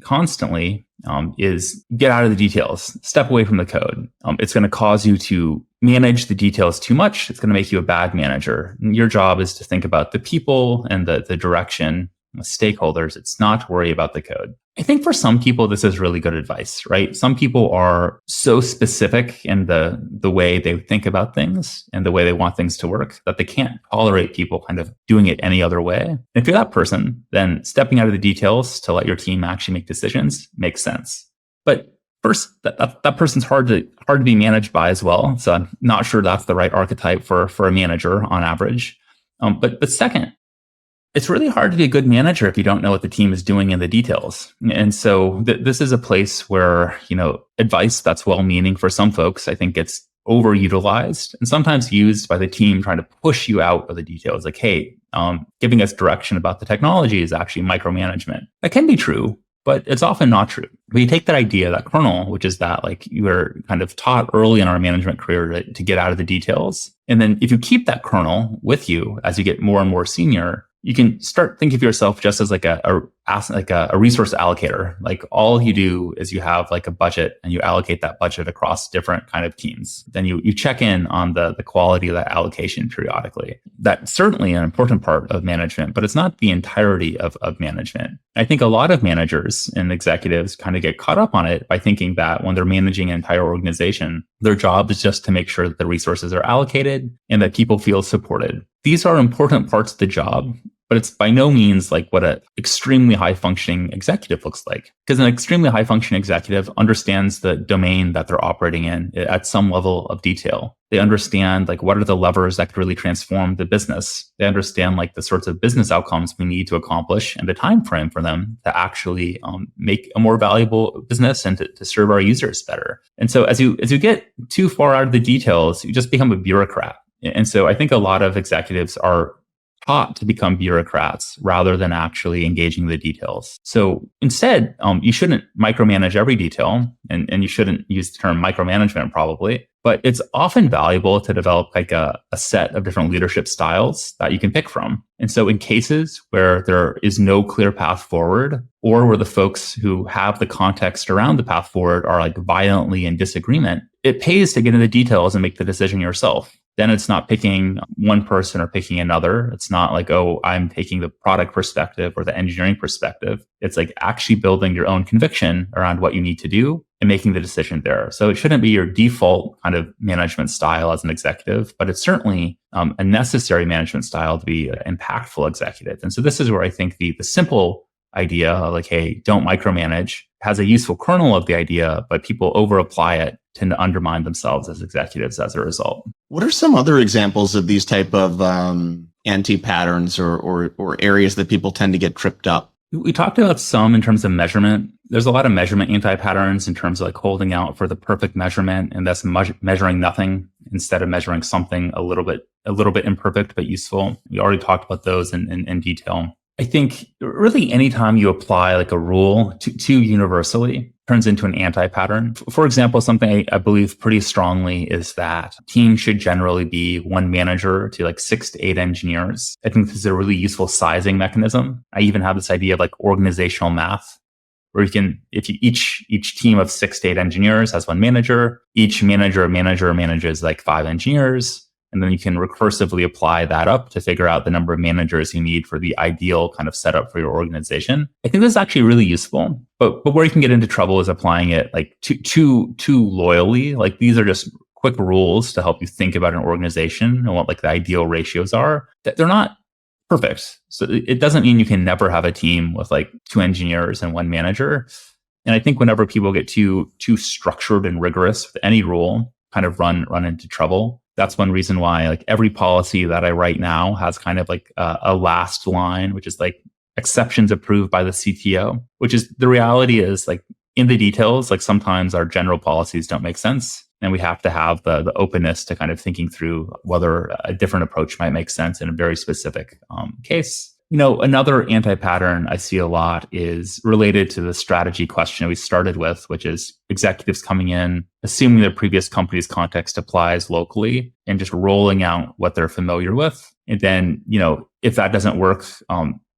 constantly is get out of the details, step away from the code. It's going to cause you to manage the details too much. It's going to make you a bad manager. And your job is to think about the people and the direction, the stakeholders. It's not to worry about the code. I think for some people, this is really good advice, right? Some people are so specific in the way they think about things and the way they want things to work that they can't tolerate people kind of doing it any other way. And if you're that person, then stepping out of the details to let your team actually make decisions makes sense. But first, that person's hard to be managed by as well. So I'm not sure that's the right archetype for a manager on average. But second, it's really hard to be a good manager if you don't know what the team is doing in the details. And so this is a place where, advice that's well-meaning for some folks, I think gets overutilized and sometimes used by the team trying to push you out of the details. Like, hey, giving us direction about the technology is actually micromanagement. That can be true, but it's often not true. But you take that idea, that kernel, which is that like you were kind of taught early in our management career to get out of the details. And then if you keep that kernel with you as you get more and more senior, you can start thinking of yourself just as like a resource allocator. Like all you do is you have like a budget and you allocate that budget across different kind of teams. Then you check in on the quality of that allocation periodically. That's certainly an important part of management, but it's not the entirety of management. I think a lot of managers and executives kind of get caught up on it by thinking that when they're managing an entire organization, their job is just to make sure that the resources are allocated and that people feel supported. These are important parts of the job, but it's by no means like what an extremely high functioning executive looks like. Because an extremely high functioning executive understands the domain that they're operating in at some level of detail. They understand like what are the levers that could really transform the business. They understand like the sorts of business outcomes we need to accomplish and the time frame for them to actually make a more valuable business and to serve our users better. And so as you get too far out of the details, you just become a bureaucrat. And so I think a lot of executives are taught to become bureaucrats rather than actually engaging the details. So instead, you shouldn't micromanage every detail, and you shouldn't use the term micromanagement probably, but it's often valuable to develop like a set of different leadership styles that you can pick from. And so in cases where there is no clear path forward, or where the folks who have the context around the path forward are like violently in disagreement, it pays to get into the details and make the decision yourself. Then it's not picking one person or picking another. It's not like, oh, I'm taking the product perspective or the engineering perspective. It's like actually building your own conviction around what you need to do and making the decision there. So it shouldn't be your default kind of management style as an executive, but it's certainly a necessary management style to be an impactful executive. And so this is where I think the simple idea like, hey, don't micromanage has a useful kernel of the idea, but people over apply it, tend to undermine themselves as executives as a result. What are some other examples of these type of anti-patterns or areas that people tend to get tripped up? We talked about some in terms of measurement. There's a lot of measurement anti-patterns in terms of like holding out for the perfect measurement, and that's measuring nothing instead of measuring something a little bit imperfect but useful. We already talked about those in detail. I think really anytime you apply like a rule too universally turns into an anti-pattern. For example, something I believe pretty strongly is that teams should generally be one manager to like 6 to 8 engineers. I think this is a really useful sizing mechanism. I even have this idea of like organizational math, where you can, each team of 6 to 8 engineers has one manager, each manager manages like 5 engineers. And then you can recursively apply that up to figure out the number of managers you need for the ideal kind of setup for your organization. I think this is actually really useful. But where you can get into trouble is applying it like too loyally. Like these are just quick rules to help you think about an organization and what like the ideal ratios are. They're not perfect. So it doesn't mean you can never have a team with like 2 engineers and 1 manager. And I think whenever people get too structured and rigorous with any rule, kind of run into trouble. That's one reason why like every policy that I write now has kind of like a last line, which is like exceptions approved by the CTO, which is the reality is like in the details, like sometimes our general policies don't make sense. And we have to have the openness to kind of thinking through whether a different approach might make sense in a very specific case. Another anti-pattern I see a lot is related to the strategy question we started with, which is executives coming in, assuming their previous company's context applies locally and just rolling out what they're familiar with. And then, if that doesn't work,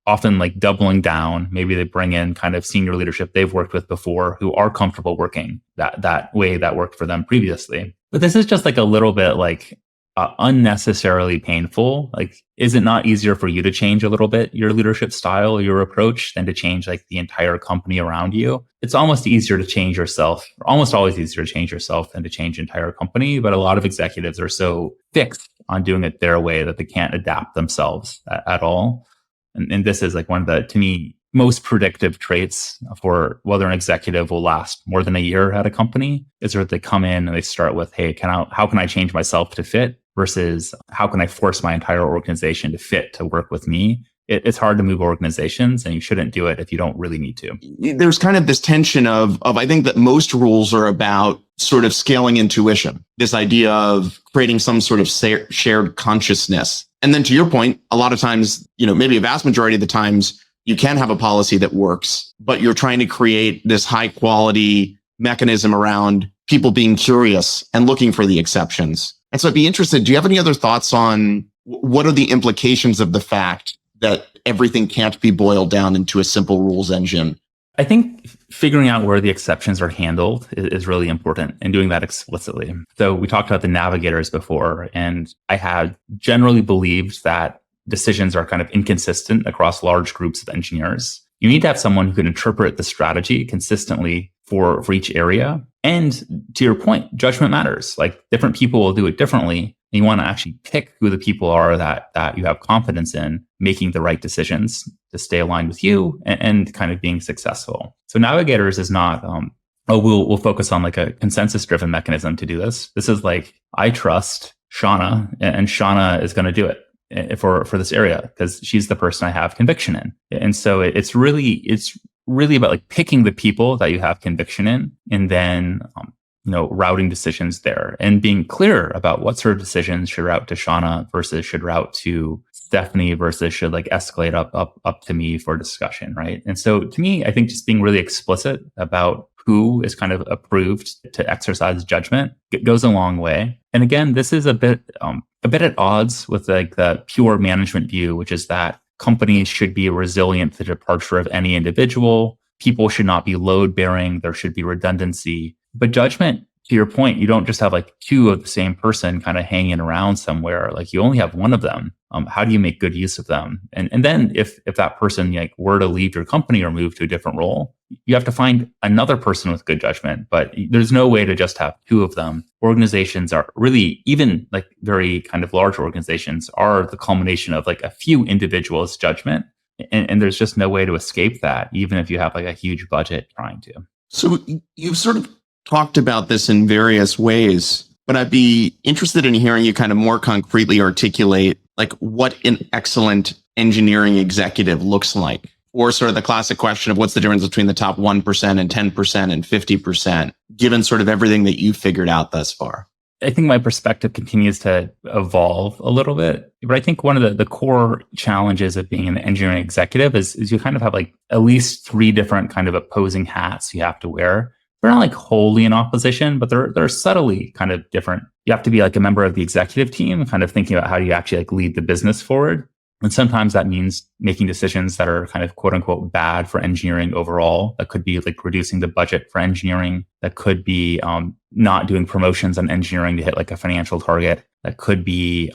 often like doubling down, maybe they bring in kind of senior leadership they've worked with before who are comfortable working that way that worked for them previously. But this is just like a little bit like unnecessarily painful. Like, is it not easier for you to change a little bit your leadership style, your approach, than to change like the entire company around you? It's almost easier to change yourself, or almost always easier to change yourself than to change the entire company. But a lot of executives are so fixed on doing it their way that they can't adapt themselves at all. And this is like one of the, to me, most predictive traits for whether an executive will last more than a year at a company is that they come in and they start with, hey, how can I change myself to fit versus how can I force my entire organization to fit to work with me? It's hard to move organizations, and you shouldn't do it if you don't really need to. There's kind of this tension of I think that most rules are about sort of scaling intuition, this idea of creating some sort of shared consciousness. And then to your point, a lot of times, maybe a vast majority of the times, you can have a policy that works, but you're trying to create this high quality mechanism around people being curious and looking for the exceptions. And so I'd be interested, do you have any other thoughts on what are the implications of the fact that everything can't be boiled down into a simple rules engine? I think figuring out where the exceptions are handled is really important, and doing that explicitly. So we talked about the navigators before, and I had generally believed that decisions are kind of inconsistent across large groups of engineers. You need to have someone who can interpret the strategy consistently for each area. And to your point, judgment matters. Like different people will do it differently. And you want to actually pick who the people are that you have confidence in making the right decisions to stay aligned with you and kind of being successful. So navigators is not, we'll focus on like a consensus driven mechanism to do this. This is like, I trust Shauna and Shauna is going to do it for this area because she's the person I have conviction in. And so it's really about like picking the people that you have conviction in, and then routing decisions there and being clear about what sort of decisions should route to Shauna versus should route to Stephanie versus should like escalate up to me for discussion, right? And so to me, I think just being really explicit about who is kind of approved to exercise judgment, it goes a long way. And again, this is a bit at odds with like the pure management view, which is that companies should be resilient to the departure of any individual. People should not be load bearing. There should be redundancy. But judgment, to your point, you don't just have like two of the same person kind of hanging around somewhere. Like you only have one of them. How do you make good use of them? And then if that person like were to leave your company or move to a different role, you have to find another person with good judgment. But there's no way to just have two of them. Organizations are really, even like very kind of large organizations, are the culmination of like a few individuals' judgment. And there's just no way to escape that, even if you have like a huge budget trying to. So you've sort of talked about this in various ways, but I'd be interested in hearing you kind of more concretely articulate like what an excellent engineering executive looks like, or sort of the classic question of what's the difference between the top 1% and 10% and 50%, given sort of everything that you've figured out thus far. I think my perspective continues to evolve a little bit, but I think one of the core challenges of being an engineering executive is you kind of have like at least three different kind of opposing hats you have to wear. They're not like wholly in opposition, but they're subtly kind of different. You have to be like a member of the executive team, kind of thinking about how do you actually like lead the business forward. And sometimes that means making decisions that are kind of quote unquote bad for engineering overall. That could be like reducing the budget for engineering. That could be not doing promotions on engineering to hit like a financial target. That could be,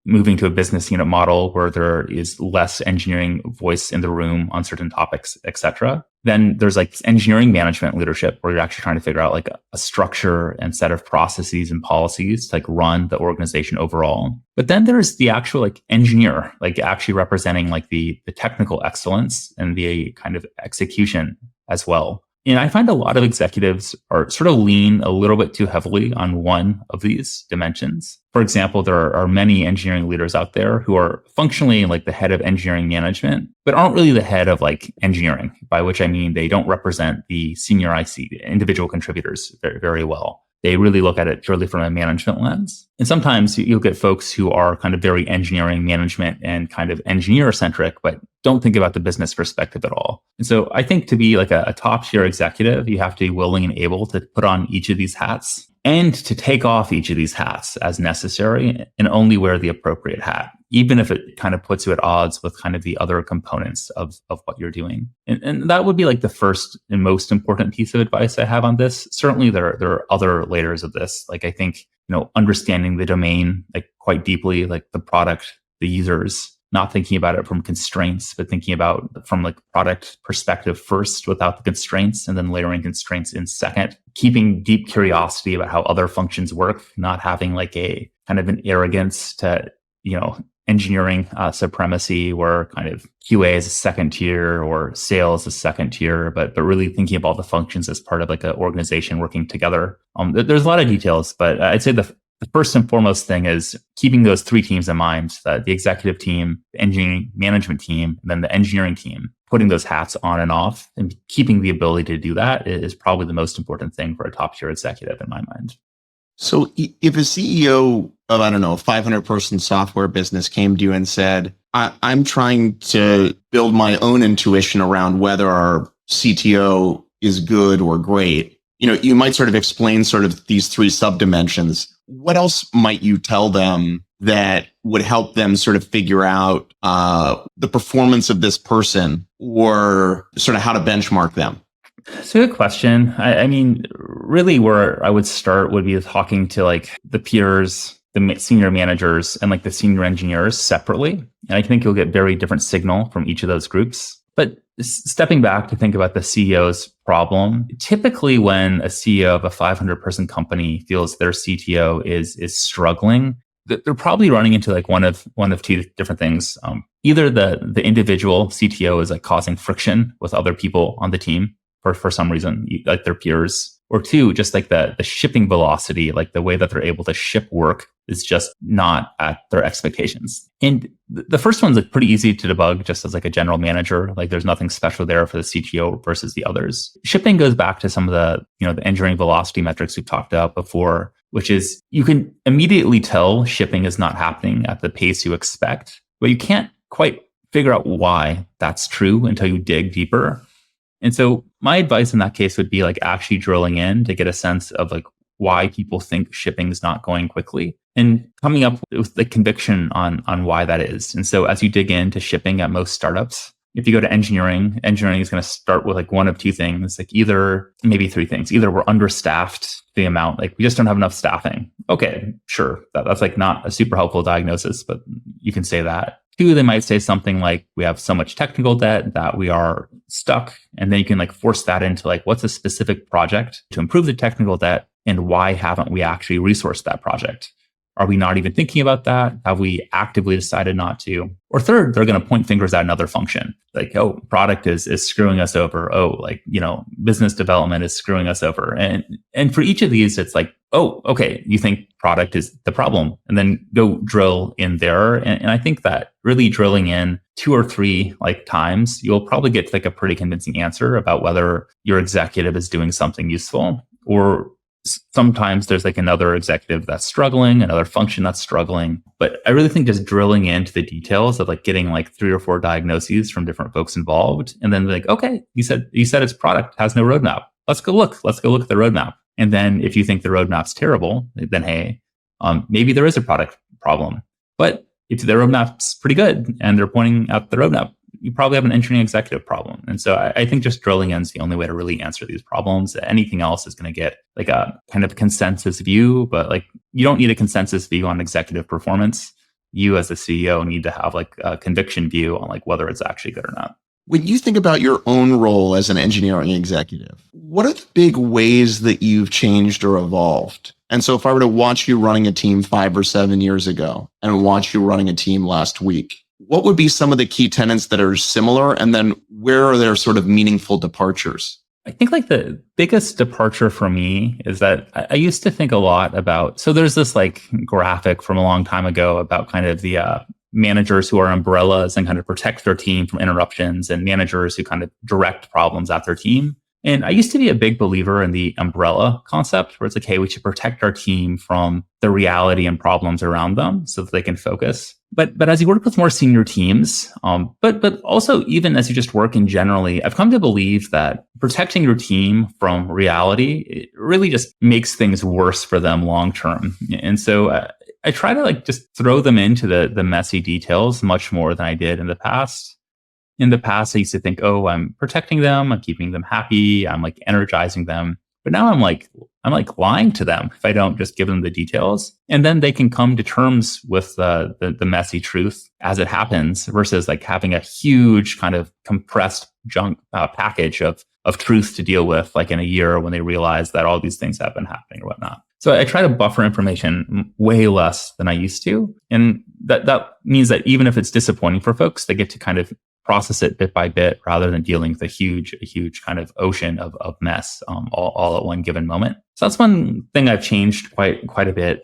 moving to a business unit model where there is less engineering voice in the room on certain topics, et cetera. Then there's like engineering management leadership where you're actually trying to figure out like a structure and set of processes and policies to like run the organization overall. But then there's the actual like engineer, like actually representing like the technical excellence and the kind of execution as well. And I find a lot of executives are sort of lean a little bit too heavily on one of these dimensions. For example, there are many engineering leaders out there who are functionally like the head of engineering management, but aren't really the head of like engineering, by which I mean they don't represent the senior IC, individual contributors very, very well. They really look at it purely from a management lens. And sometimes you'll get folks who are kind of very engineering management and kind of engineer centric, but don't think about the business perspective at all. And so I think to be like a top tier executive, you have to be willing and able to put on each of these hats and to take off each of these hats as necessary and only wear the appropriate hat, even if it kind of puts you at odds with kind of the other components of what you're doing. And that would be like the first and most important piece of advice I have on this. Certainly there are other layers of this. Like I think, understanding the domain like quite deeply, like the product, the users, not thinking about it from constraints, but thinking about from like product perspective first without the constraints and then layering constraints in second, keeping deep curiosity about how other functions work, not having like a kind of an arrogance to, engineering supremacy where kind of QA is a second tier or sales is second tier, but really thinking about the functions as part of like an organization working together. There's a lot of details, but I'd say the first and foremost thing is keeping those three teams in mind, the executive team, the engineering management team, and then the engineering team. Putting those hats on and off and keeping the ability to do that is probably the most important thing for a top tier executive in my mind. So if a CEO of, a 500-person software business came to you and said, I'm trying to build my own intuition around whether our CTO is good or great, you might sort of explain sort of these three subdimensions. What else might you tell them that would help them sort of figure out the performance of this person or sort of how to benchmark them? It's a good question. I mean, really where I would start would be talking to like the peers, the senior managers, and like the senior engineers separately. And I think you'll get very different signal from each of those groups. But stepping back to think about the CEO's problem, typically when a CEO of a 500-person company feels their CTO is struggling, they're probably running into like one of two different things. Either the individual CTO is like causing friction with other people on the team for some reason, like their peers, or two, just like the shipping velocity, like the way that they're able to ship work is just not at their expectations. And the first one's like pretty easy to debug just as like a general manager. Like there's nothing special there for the CTO versus the others. Shipping goes back to some of the, the engineering velocity metrics we've talked about before, which is you can immediately tell shipping is not happening at the pace you expect, but you can't quite figure out why that's true until you dig deeper. And so my advice in that case would be like actually drilling in to get a sense of like why people think shipping is not going quickly and coming up with the conviction on why that is. And so as you dig into shipping at most startups, if you go to engineering is going to start with like one of two things, like either maybe three things. Either we're understaffed the amount, like we just don't have enough staffing. Okay, sure. That's like not a super helpful diagnosis, but you can say that. Two, they might say something like we have so much technical debt that we are stuck. And then you can like force that into like, what's a specific project to improve the technical debt and why haven't we actually resourced that project? Are we not even thinking about that? Have we actively decided not to? Or third, they're going to point fingers at another function. Like, oh, product is screwing us over. Oh, like, business development is screwing us over. And for each of these, it's like, oh, okay, you think product is the problem. And then go drill in there. And I think that really drilling in 2 or 3 like times, you'll probably get like a pretty convincing answer about whether your executive is doing something useful. Or sometimes there's like another executive that's struggling, another function that's struggling. But I really think just drilling into the details of like getting like 3 or 4 diagnoses from different folks involved. And then like, okay, you said its product has no roadmap. Let's go look at the roadmap. And then if you think the roadmap's terrible, then hey, maybe there is a product problem. But if the roadmap's pretty good and they're pointing out the roadmap, you probably have an engineering executive problem. And so I think just drilling in is the only way to really answer these problems. Anything else is going to get like a kind of consensus view, but like you don't need a consensus view on executive performance. You as a CEO need to have like a conviction view on like whether it's actually good or not. When you think about your own role as an engineering executive, what are the big ways that you've changed or evolved? And so if I were to watch you running a team 5 or 7 years ago and watch you running a team last week, what would be some of the key tenets that are similar? And then where are there sort of meaningful departures? I think like the biggest departure for me is that I used to think a lot about, so there's this like graphic from a long time ago about kind of the managers who are umbrellas and kind of protect their team from interruptions, and managers who kind of direct problems at their team. And I used to be a big believer in the umbrella concept, where it's like, hey, we should protect our team from the reality and problems around them so that they can focus. But as you work with more senior teams, but also even as you just work in generally, I've come to believe that protecting your team from reality, it really just makes things worse for them long term. And so I try to like just throw them into the messy details much more than I did in the past. In the past, I used to think, oh, I'm protecting them, I'm keeping them happy, I'm like energizing them. But now I'm like lying to them if I don't just give them the details. And then they can come to terms with the messy truth as it happens, versus like having a huge kind of compressed junk package of truth to deal with, like in a year when they realize that all these things have been happening or whatnot. So I try to buffer information way less than I used to. And that means that even if it's disappointing for folks, they get to kind of process it bit by bit rather than dealing with a huge kind of ocean of mess all at one given moment. So that's one thing I've changed quite a bit.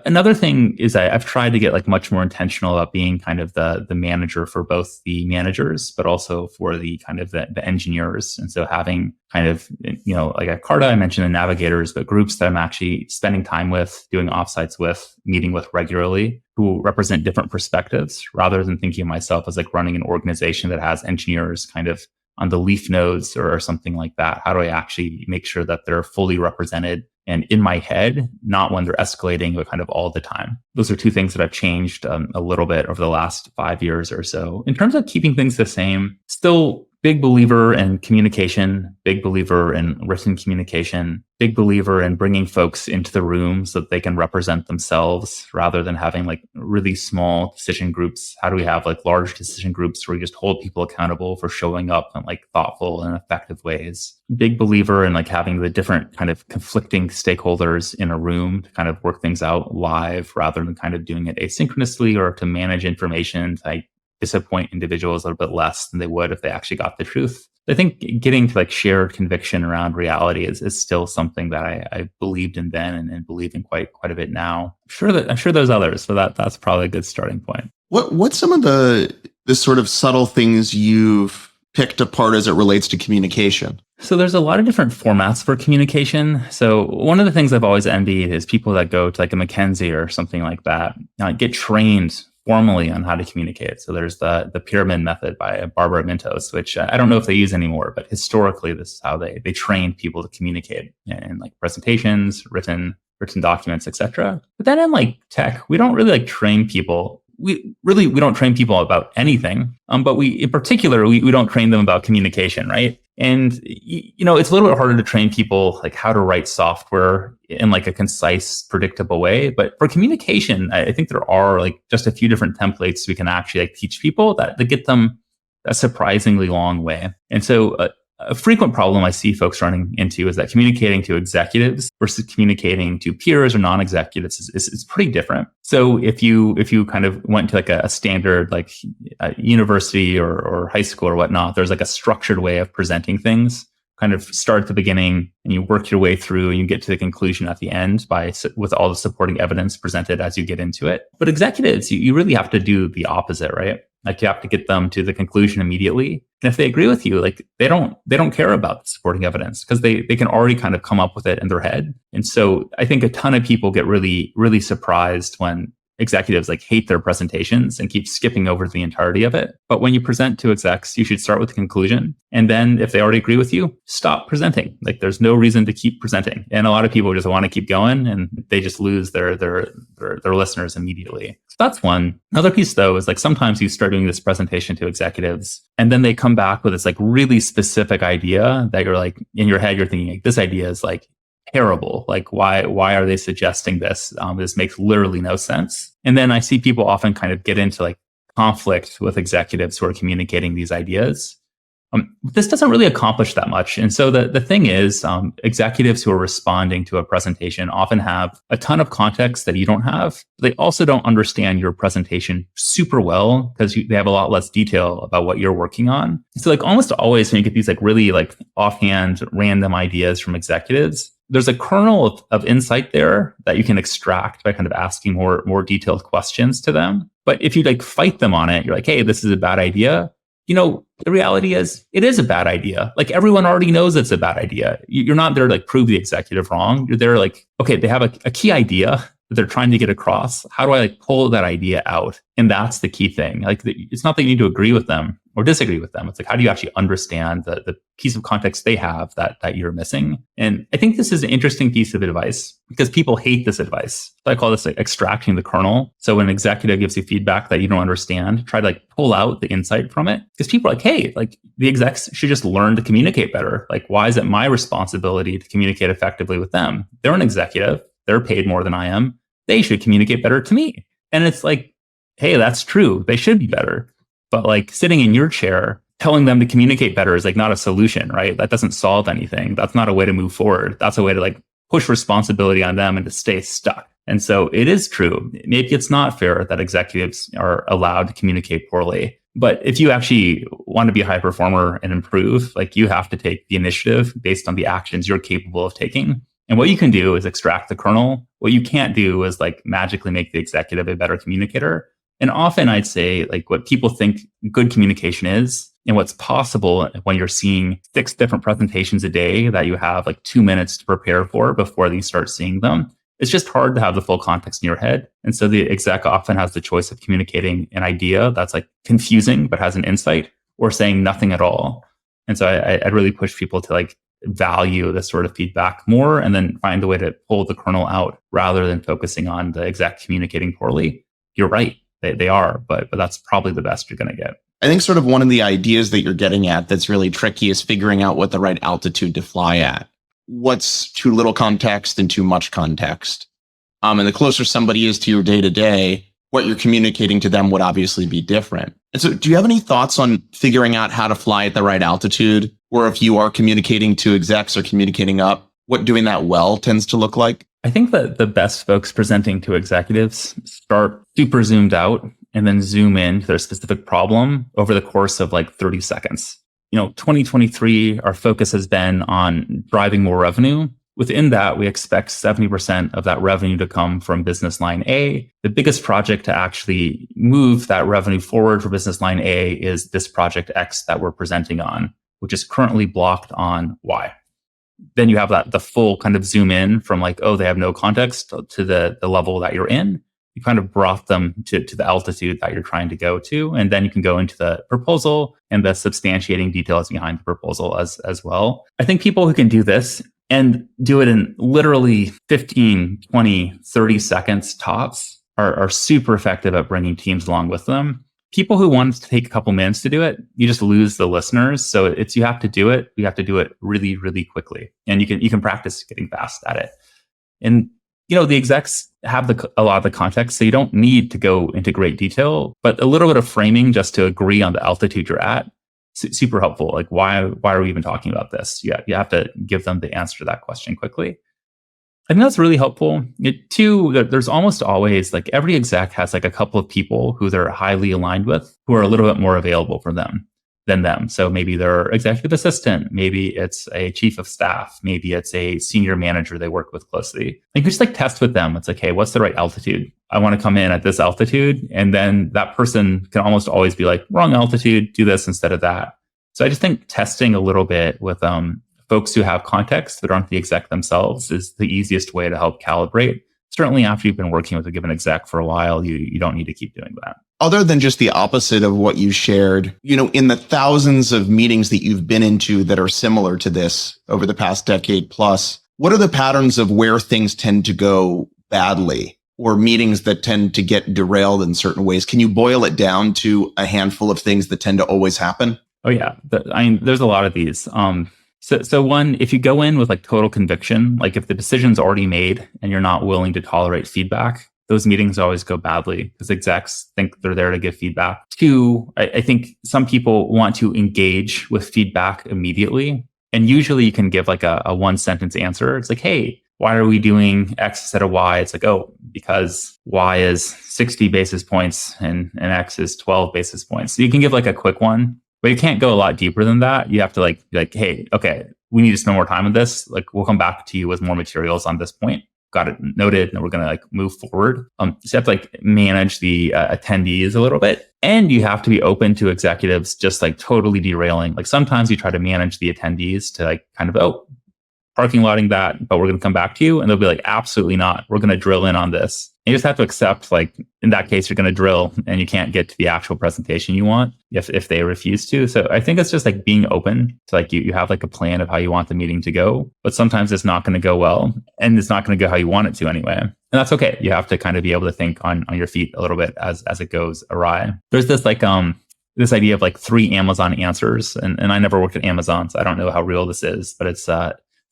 Another thing is I've tried to get like much more intentional about being kind of the manager for both the managers, but also for the kind of the engineers. And so having kind of, like at Carta, I mentioned the navigators, but groups that I'm actually spending time with, doing offsites with, meeting with regularly, who represent different perspectives, rather than thinking of myself as like running an organization that has engineers kind of on the leaf nodes or something like that. How do I actually make sure that they're fully represented and in my head, not when they're escalating, but kind of all the time? Those are two things that I've changed a little bit over the last 5 years or so. In terms of keeping things the same, still big believer in communication, big believer in written communication, big believer in bringing folks into the room so that they can represent themselves rather than having like really small decision groups. How do we have like large decision groups where we just hold people accountable for showing up in like thoughtful and effective ways? Big believer in like having the different kind of conflicting stakeholders in a room to kind of work things out live rather than kind of doing it asynchronously, or to manage information to like disappoint individuals a little bit less than they would if they actually got the truth. I think getting to like shared conviction around reality is still something that I believed in then and believe in quite a bit now. I'm sure there's others, so that's probably a good starting point. What's some of the sort of subtle things you've picked apart as it relates to communication? So there's a lot of different formats for communication. So one of the things I've always envied is people that go to like a McKinsey or something like that, get trained formally on how to communicate. So there's the pyramid method by Barbara Mintos, which I don't know if they use anymore, but historically this is how they train people to communicate in like presentations, written documents, etc. But then in like tech, we don't really like train people. We don't train people about anything. But in particular, we don't train them about communication, right? And, it's a little bit harder to train people like how to write software in like a concise, predictable way. But for communication, I think there are like just a few different templates we can actually like teach people that get them a surprisingly long way. And so a frequent problem I see folks running into is that communicating to executives versus communicating to peers or non-executives is pretty different. So if you kind of went to like a standard like university or high school or whatnot, there's like a structured way of presenting things. Kind of start at the beginning and you work your way through and you get to the conclusion at the end with all the supporting evidence presented as you get into it. But executives, you really have to do the opposite, right? Like you have to get them to the conclusion immediately. And if they agree with you, like they don't care about the supporting evidence because they can already kind of come up with it in their head. And so I think a ton of people get really, really surprised when executives like hate their presentations and keep skipping over the entirety of it. But when you present to execs, you should start with the conclusion. And then if they already agree with you, stop presenting. Like there's no reason to keep presenting. And a lot of people just want to keep going and they just lose their listeners immediately. So that's one. Another piece though is like sometimes you start doing this presentation to executives and then they come back with this like really specific idea that you're like in your head, you're thinking like this idea is like terrible. Like, why are they suggesting this? This makes literally no sense. And then I see people often kind of get into like conflict with executives who are communicating these ideas This doesn't really accomplish that much. And so the thing is, executives who are responding to a presentation often have a ton of context that you don't have. They also don't understand your presentation super well because they have a lot less detail about what you're working on. So like almost always when you get these like really like offhand random ideas from executives, there's a kernel of insight there that you can extract by kind of asking more detailed questions to them. But if you like fight them on it, you're like, hey, this is a bad idea. The reality is it is a bad idea. Like everyone already knows it's a bad idea. You're not there to like prove the executive wrong. You're there like, okay, they have a key idea that they're trying to get across. How do I like pull that idea out? And that's the key thing. Like it's not that you need to agree with them or disagree with them. It's like, how do you actually understand the piece of context they have that you're missing? And I think this is an interesting piece of advice because people hate this advice. So I call this like extracting the kernel. So when an executive gives you feedback that you don't understand, try to like pull out the insight from it. Because people are like, hey, like the execs should just learn to communicate better. Like, why is it my responsibility to communicate effectively with them? They're an executive. They're paid more than I am. They should communicate better to me. And it's like, hey, that's true. They should be better. But like sitting in your chair, telling them to communicate better is like not a solution, right? That doesn't solve anything. That's not a way to move forward. That's a way to like push responsibility on them and to stay stuck. And so it is true. Maybe it's not fair that executives are allowed to communicate poorly. But if you actually want to be a high performer and improve, like you have to take the initiative based on the actions you're capable of taking. And what you can do is extract the kernel. What you can't do is like magically make the executive a better communicator. And often I'd say like what people think good communication is and what's possible when you're seeing 6 different presentations a day that you have like 2 minutes to prepare for before you start seeing them. It's just hard to have the full context in your head. And so the exec often has the choice of communicating an idea that's like confusing, but has an insight, or saying nothing at all. And so I'd really push people to like value this sort of feedback more and then find a way to pull the kernel out rather than focusing on the exec communicating poorly. You're right. They are, but that's probably the best you're going to get. I think sort of one of the ideas that you're getting at that's really tricky is figuring out what the right altitude to fly at. What's too little context and too much context? And the closer somebody is to your day to day, what you're communicating to them would obviously be different. And so do you have any thoughts on figuring out how to fly at the right altitude? Or if you are communicating to execs or communicating up, what doing that well tends to look like? I think that the best folks presenting to executives start super zoomed out and then zoom in to their specific problem over the course of like 30 seconds. 2023, our focus has been on driving more revenue. Within that, we expect 70% of that revenue to come from business line A. The biggest project to actually move that revenue forward for business line A is this project X that we're presenting on, which is currently blocked on Y. Then you have the full kind of zoom in from like, oh, they have no context to the level that you're in. You kind of brought them to the altitude that you're trying to go to. And then you can go into the proposal and the substantiating details behind the proposal as well. I think people who can do this and do it in literally 15, 20, 30 seconds tops are super effective at bringing teams along with them. People who want to take a couple minutes to do it, you just lose the listeners. So you have to do it. You have to do it really, really quickly. And you can practice getting fast at it. And the execs have a lot of the context, so you don't need to go into great detail, but a little bit of framing just to agree on the altitude you're at, super helpful. Like, why are we even talking about this? You have to give them the answer to that question quickly. I think that's really helpful. Two, there's almost always like every exec has like a couple of people who they're highly aligned with who are a little bit more available for them than them. So maybe their executive assistant, maybe it's a chief of staff, maybe it's a senior manager they work with closely. And you just like test with them. It's like, hey, what's the right altitude? I want to come in at this altitude. And then that person can almost always be like, wrong altitude, do this instead of that. So I just think testing a little bit with folks who have context that aren't the exec themselves is the easiest way to help calibrate. Certainly after you've been working with a given exec for a while, you don't need to keep doing that. Other than just the opposite of what you shared, in the thousands of meetings that you've been into that are similar to this over the past decade plus, what are the patterns of where things tend to go badly or meetings that tend to get derailed in certain ways? Can you boil it down to a handful of things that tend to always happen? Oh, yeah. There's a lot of these. So one, if you go in with like total conviction, like if the decision's already made and you're not willing to tolerate feedback, those meetings always go badly because execs think they're there to give feedback. Two, I think some people want to engage with feedback immediately. And usually you can give like a one sentence answer. It's like, hey, why are we doing X instead of Y? It's like, oh, because Y is 60 basis points and X is 12 basis points. So you can give like a quick one, but you can't go a lot deeper than that. You have to like, hey, okay, we need to spend more time on this. Like, we'll come back to you with more materials on this point. Got it noted, and we're going to like move forward. So you have to like manage the attendees a little bit, and you have to be open to executives just like totally derailing. Like sometimes you try to manage the attendees to like kind of, oh, parking lotting that, but we're going to come back to you. And they'll be like, absolutely not. We're going to drill in on this. And you just have to accept, like, in that case, you're going to drill and you can't get to the actual presentation you want if they refuse to. So I think it's just like being open to like, you have like a plan of how you want the meeting to go, but sometimes it's not going to go well and it's not going to go how you want it to anyway. And that's okay. You have to kind of be able to think on your feet a little bit as it goes awry. There's this like, this idea of like 3 Amazon answers. And I never worked at Amazon, so I don't know how real this is, but it's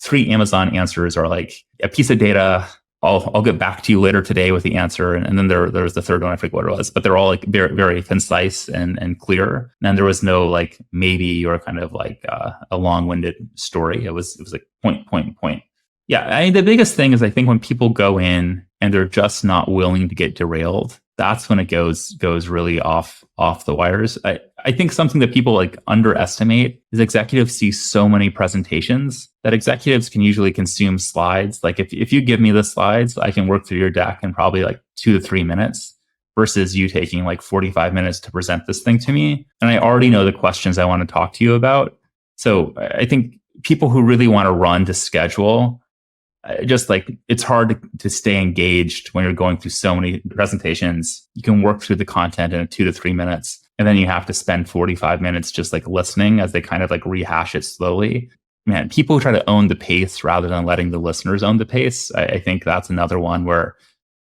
3 Amazon answers are like a piece of data. I'll get back to you later today with the answer. And then there's the third one, I forget what it was, but they're all like very, very concise and clear. And there was no like maybe or kind of like a long-winded story. It was like point. Yeah, I mean, the biggest thing is I think when people go in and they're just not willing to get derailed, that's when it goes really off the wires. I think something that people like underestimate is executives see so many presentations that executives can usually consume slides. Like if you give me the slides, I can work through your deck in probably like 2 to 3 minutes versus you taking like 45 minutes to present this thing to me. And I already know the questions I want to talk to you about. So I think people who really want to run to schedule, just like it's hard to stay engaged when you're going through so many presentations. You can work through the content in 2 to 3 minutes, and then you have to spend 45 minutes just like listening as they kind of like rehash it slowly. Man, people who try to own the pace rather than letting the listeners own the pace. I think that's another one where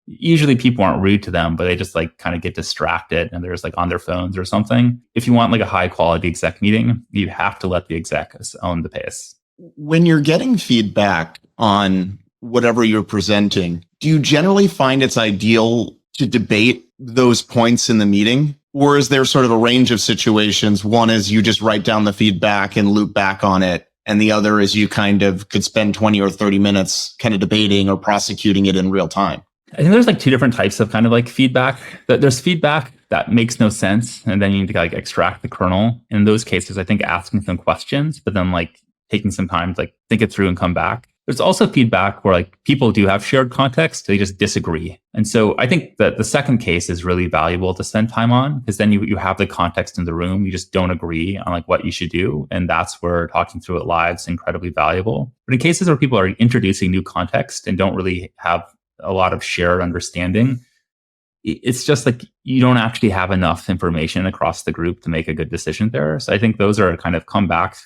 usually people aren't rude to them, but they just like kind of get distracted and they're just like on their phones or something. If you want like a high quality exec meeting, you have to let the execs own the pace. When you're getting feedback on whatever you're presenting, do you generally find it's ideal to debate those points in the meeting? Or is there sort of a range of situations? One is you just write down the feedback and loop back on it. And the other is you kind of could spend 20 or 30 minutes kind of debating or prosecuting it in real time. I think there's like 2 different types of kind of like feedback. There's feedback that makes no sense. And then you need to like extract the kernel. In those cases, I think asking some questions, but then like taking some time to like think it through and come back. There's also feedback where like people do have shared context, they just disagree. And so I think that the second case is really valuable to spend time on because then you have the context in the room. You just don't agree on like what you should do. And that's where talking through it live is incredibly valuable. But in cases where people are introducing new context and don't really have a lot of shared understanding, it's just like you don't actually have enough information across the group to make a good decision there. So I think those are kind of come back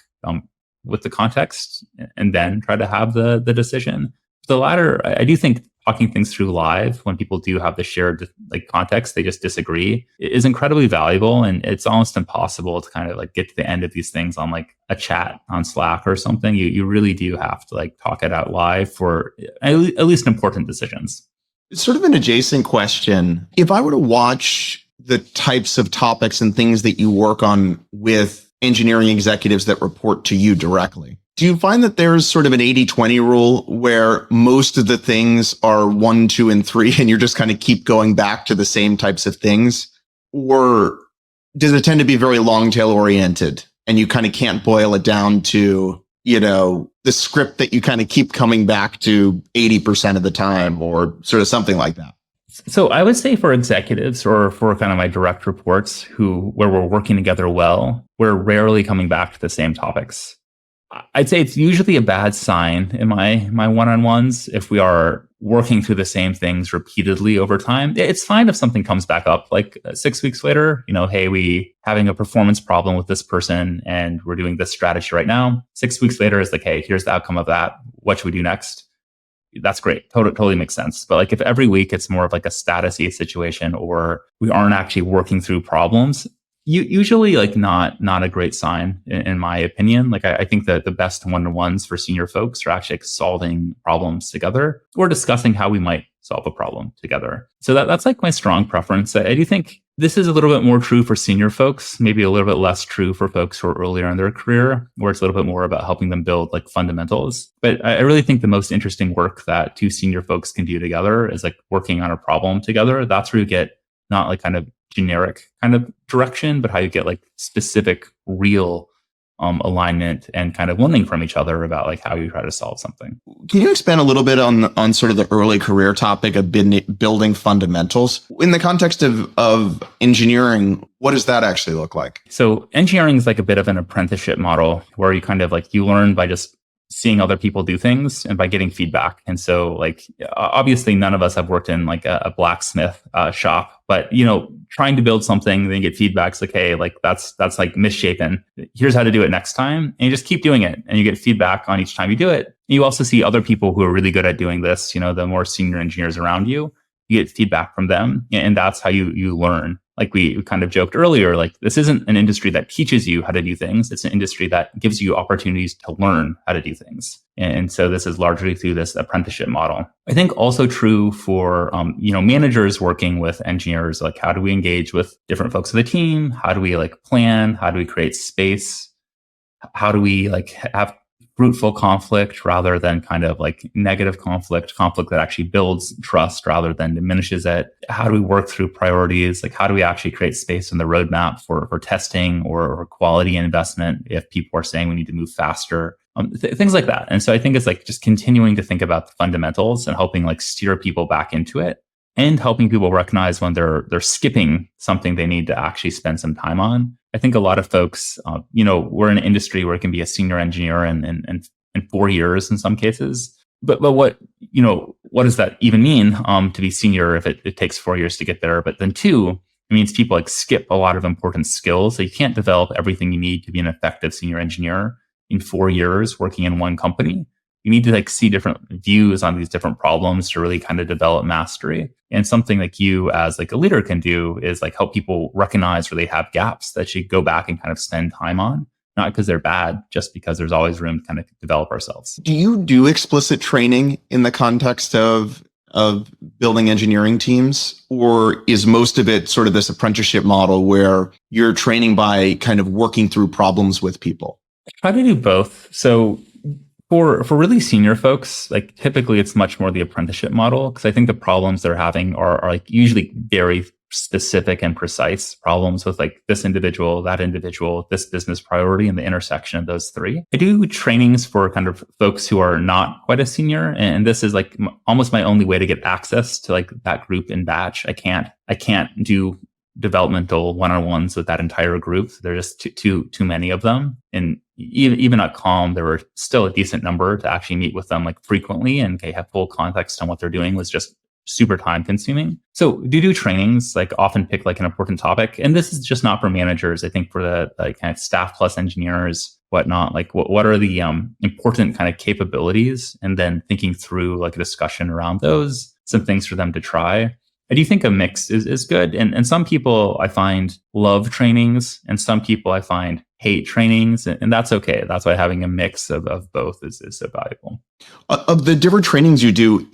with the context and then try to have the decision. The latter, I do think talking things through live when people do have the shared like context, they just disagree, is incredibly valuable. And it's almost impossible to kind of like get to the end of these things on like a chat on Slack or something. You really do have to like talk it out live for at least important decisions. It's sort of an adjacent question. If I were to watch the types of topics and things that you work on with engineering executives that report to you directly, do you find that there's sort of an 80-20 rule where most of the things are 1, 2, and 3, and you're just kind of keep going back to the same types of things? Or does it tend to be very long tail oriented and you kind of can't boil it down to, you know, the script that you kind of keep coming back to 80% of the time or sort of something like that? So I would say for executives or for kind of my direct reports where we're working together well, we're rarely coming back to the same topics. I'd say it's usually a bad sign in my one-on-ones if we are working through the same things repeatedly over time. It's fine if something comes back up like 6 weeks later, you know, hey, we having a performance problem with this person and we're doing this strategy right now. 6 weeks later is like, hey, here's the outcome of that. What should we do next? That's great. Totally makes sense. But like if every week it's more of like a status-y situation or we aren't actually working through problems, Usually like not a great sign in my opinion. Like I think that the best one-to-ones for senior folks are actually like solving problems together or discussing how we might solve a problem together. So that's like my strong preference. I do think this is a little bit more true for senior folks, maybe a little bit less true for folks who are earlier in their career, where it's a little bit more about helping them build like fundamentals. But I really think the most interesting work that two senior folks can do together is like working on a problem together. That's where you get not like kind of generic kind of direction, but how you get like specific, real alignment and kind of learning from each other about like how you try to solve something. Can you expand a little bit on sort of the early career topic of building fundamentals in the context of engineering? What does that actually look like? So engineering is like a bit of an apprenticeship model where you kind of like you learn by just seeing other people do things and by getting feedback. And so like, obviously none of us have worked in like a blacksmith shop, but trying to build something, then you get feedback. It's like, hey, like that's like misshapen. Here's how to do it next time. And you just keep doing it and you get feedback on each time you do it. You also see other people who are really good at doing this, the more senior engineers around you, you get feedback from them. And that's how you learn. Like we kind of joked earlier, like this isn't an industry that teaches you how to do things. It's an industry that gives you opportunities to learn how to do things. And so this is largely through this apprenticeship model. I think also true for, managers working with engineers, like how do we engage with different folks of the team? How do we like plan? How do we create space? How do we like have fruitful conflict rather than kind of like negative conflict that actually builds trust rather than diminishes it? How do we work through priorities? Like how do we actually create space in the roadmap for testing or quality investment if people are saying we need to move faster? Things like that. And so I think it's like just continuing to think about the fundamentals and helping like steer people back into it and helping people recognize when they're skipping something they need to actually spend some time on. I think a lot of folks, we're in an industry where it can be a senior engineer in 4 years in some cases. But what does that even mean to be senior if it takes 4 years to get there? But then two, it means people like skip a lot of important skills. So you can't develop everything you need to be an effective senior engineer in 4 years working in one company. You need to like see different views on these different problems to really kind of develop mastery. And something like you as like a leader can do is like help people recognize where they have gaps that you go back and kind of spend time on, not because they're bad, just because there's always room to kind of develop ourselves. Do you do explicit training in the context of building engineering teams, or is most of it sort of this apprenticeship model where you're training by kind of working through problems with people? I try to do both. So for really senior folks, like typically it's much more the apprenticeship model because I think the problems they're having are like usually very specific and precise problems with like this individual, that individual, this business priority, and the intersection of those three. I do trainings for kind of folks who are not quite a senior, and this is like almost my only way to get access to like that group in batch. I can't do developmental one-on-ones with that entire group. There's just too many of them. And even at Calm, there were still a decent number to actually meet with them like frequently and have full context on what they're doing was just super time consuming. So do trainings, like often pick like an important topic. And this is just not for managers. I think for the like kind of staff plus engineers, whatnot, like what are the important kind of capabilities? And then thinking through like a discussion around those, some things for them to try. I do think a mix is good. And some people I find love trainings and some people I find hate trainings. And that's okay. That's why having a mix of both is so valuable. Of the different trainings you do,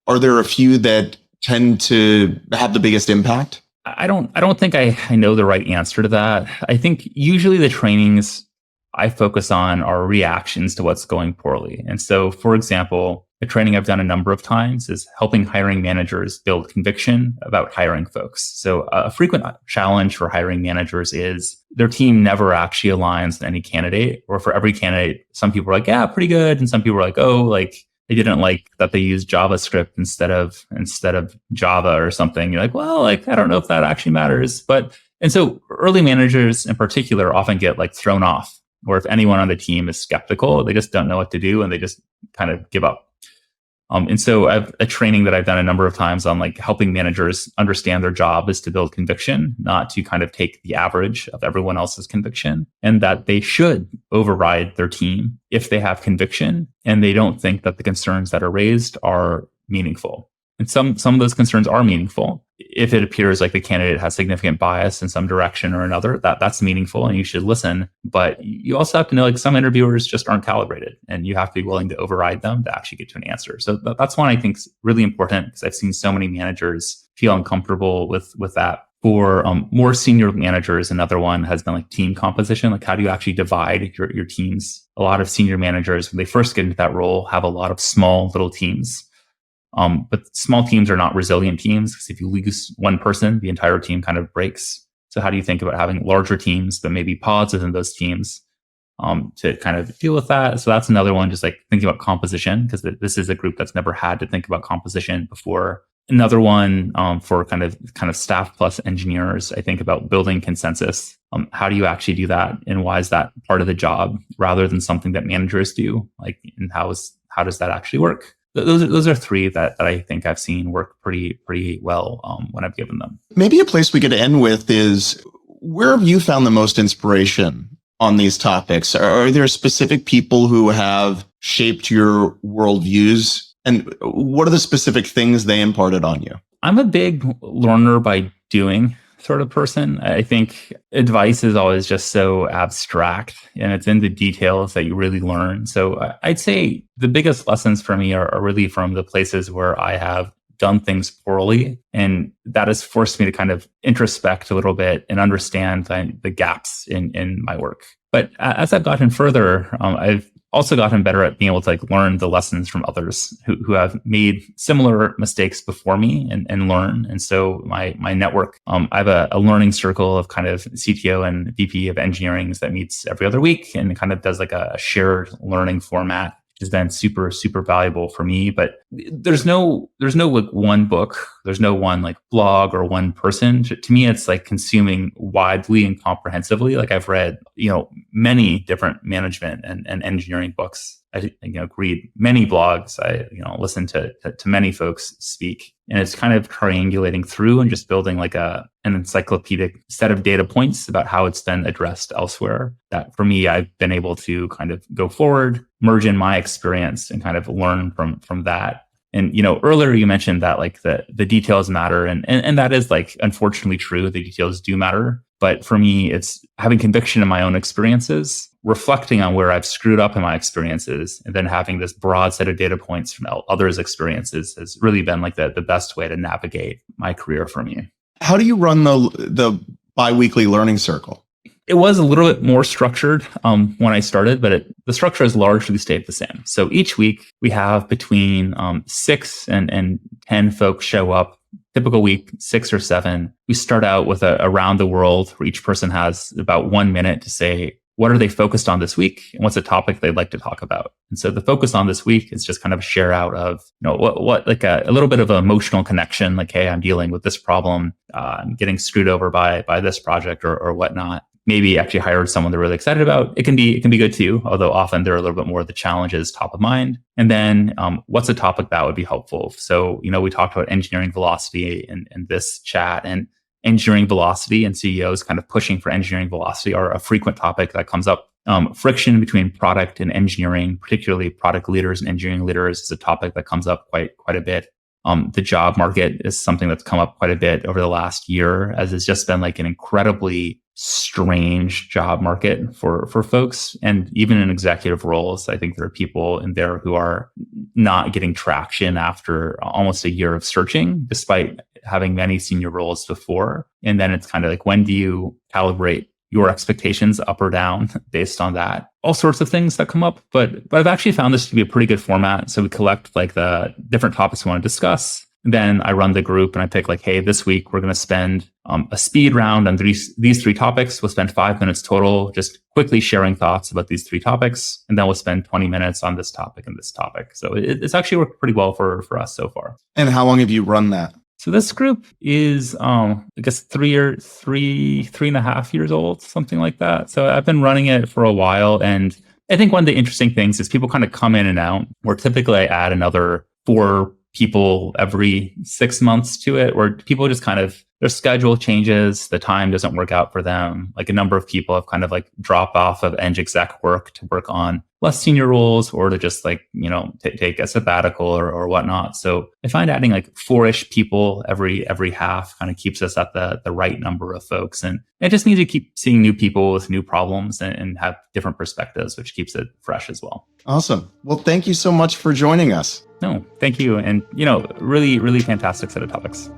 are there a few that tend to have the biggest impact? I don't think I know the right answer to that. I think usually the trainings I focus on are reactions to what's going poorly. And so, for example, a training I've done a number of times is helping hiring managers build conviction about hiring folks. So a frequent challenge for hiring managers is their team never actually aligns with any candidate, or for every candidate, some people are like, yeah, pretty good. And some people are like, oh, like they didn't like that they used JavaScript instead of Java or something. You're like, well, like, I don't know if that actually matters. And so early managers in particular often get like thrown off, or if anyone on the team is skeptical, they just don't know what to do and they just kind of give up. And so I've a training that I've done a number of times on like helping managers understand their job is to build conviction, not to kind of take the average of everyone else's conviction, and that they should override their team if they have conviction and they don't think that the concerns that are raised are meaningful. And some of those concerns are meaningful. If it appears like the candidate has significant bias in some direction or another, that's meaningful and you should listen. But you also have to know like some interviewers just aren't calibrated and you have to be willing to override them to actually get to an answer. So that's one I think is really important because I've seen so many managers feel uncomfortable with that. For more senior managers, another one has been like team composition. Like how do you actually divide your teams? A lot of senior managers, when they first get into that role, have a lot of small little teams. But small teams are not resilient teams because if you lose one person, the entire team kind of breaks. So how do you think about having larger teams, but maybe pods within those teams to kind of deal with that? So that's another one, just like thinking about composition, because this is a group that's never had to think about composition before. Another one for kind of staff plus engineers, I think about building consensus. How do you actually do that? And why is that part of the job rather than something that managers do? Like, and how does that actually work? Those are three that I think I've seen work pretty well when I've given them. Maybe a place we could end with is, where have you found the most inspiration on these topics? Are there specific people who have shaped your worldviews? And what are the specific things they imparted on you? I'm a big learner by doing sort of person. I think advice is always just so abstract and it's in the details that you really learn. So I'd say the biggest lessons for me are really from the places where I have done things poorly. And that has forced me to kind of introspect a little bit and understand the gaps in my work. But as I've gotten further, I've also gotten better at being able to like learn the lessons from others who have made similar mistakes before me and learn. And so my network, I have a learning circle of kind of CTO and VP of engineering that meets every other week and kind of does like a shared learning format, which has been super, super valuable for me. But there's no like one book, there's no one like blog or one person. To me, it's like consuming widely and comprehensively. Like I've read, many different management and engineering books. I read many blogs. I listen to many folks speak, and it's kind of triangulating through and just building like an encyclopedic set of data points about how it's been addressed elsewhere. That for me, I've been able to kind of go forward, merge in my experience, and kind of learn from that. And earlier you mentioned that like the details matter, and that is like unfortunately true. The details do matter. But for me, it's having conviction in my own experiences, reflecting on where I've screwed up in my experiences, and then having this broad set of data points from others' experiences has really been like the best way to navigate my career for me. How do you run the biweekly learning circle? It was a little bit more structured when I started, but the structure has largely stayed the same. So each week we have between 6 and 10 folks show up. Typical week, 6 or 7. We start out with a around the world where each person has about 1 minute to say, what are they focused on this week? And what's a topic they'd like to talk about? And so the focus on this week is just kind of a share out of, what like a little bit of an emotional connection, like, hey, I'm dealing with this problem. I'm getting screwed over by this project or whatnot. Maybe actually hired someone they're really excited about. It can be good too, although often there are a little bit more of the challenges top of mind. And then what's a topic that would be helpful? So, we talked about engineering velocity in this chat, and engineering velocity and CEOs kind of pushing for engineering velocity are a frequent topic that comes up. Friction between product and engineering, particularly product leaders and engineering leaders, is a topic that comes up quite a bit. The job market is something that's come up quite a bit over the last year, as it's just been like an incredibly strange job market for folks. And even in executive roles, I think there are people in there who are not getting traction after almost a year of searching, despite having many senior roles before. And then it's kind of like, when do you calibrate your expectations up or down based on that? All sorts of things that come up. But I've actually found this to be a pretty good format. So we collect like the different topics we want to discuss. Then I run the group and I pick like, hey, this week we're going to spend a speed round on these 3 topics. We'll spend 5 minutes total, just quickly sharing thoughts about these 3 topics. And then we'll spend 20 minutes on this topic and this topic. So it's actually worked pretty well for us so far. And how long have you run that? So this group is, I guess, 3.5 years old, something like that. So I've been running it for a while. And I think one of the interesting things is people kind of come in and out, where typically I add another 4 people every 6 months to it, where people just kind of their schedule changes, the time doesn't work out for them. Like a number of people have kind of like dropped off of eng exec work to work on less senior roles or to just like, take a sabbatical or whatnot. So I find adding like 4-ish people every half kind of keeps us at the right number of folks. And it just means you keep seeing new people with new problems and have different perspectives, which keeps it fresh as well. Awesome. Well, thank you so much for joining us. No, thank you. And, really, really fantastic set of topics.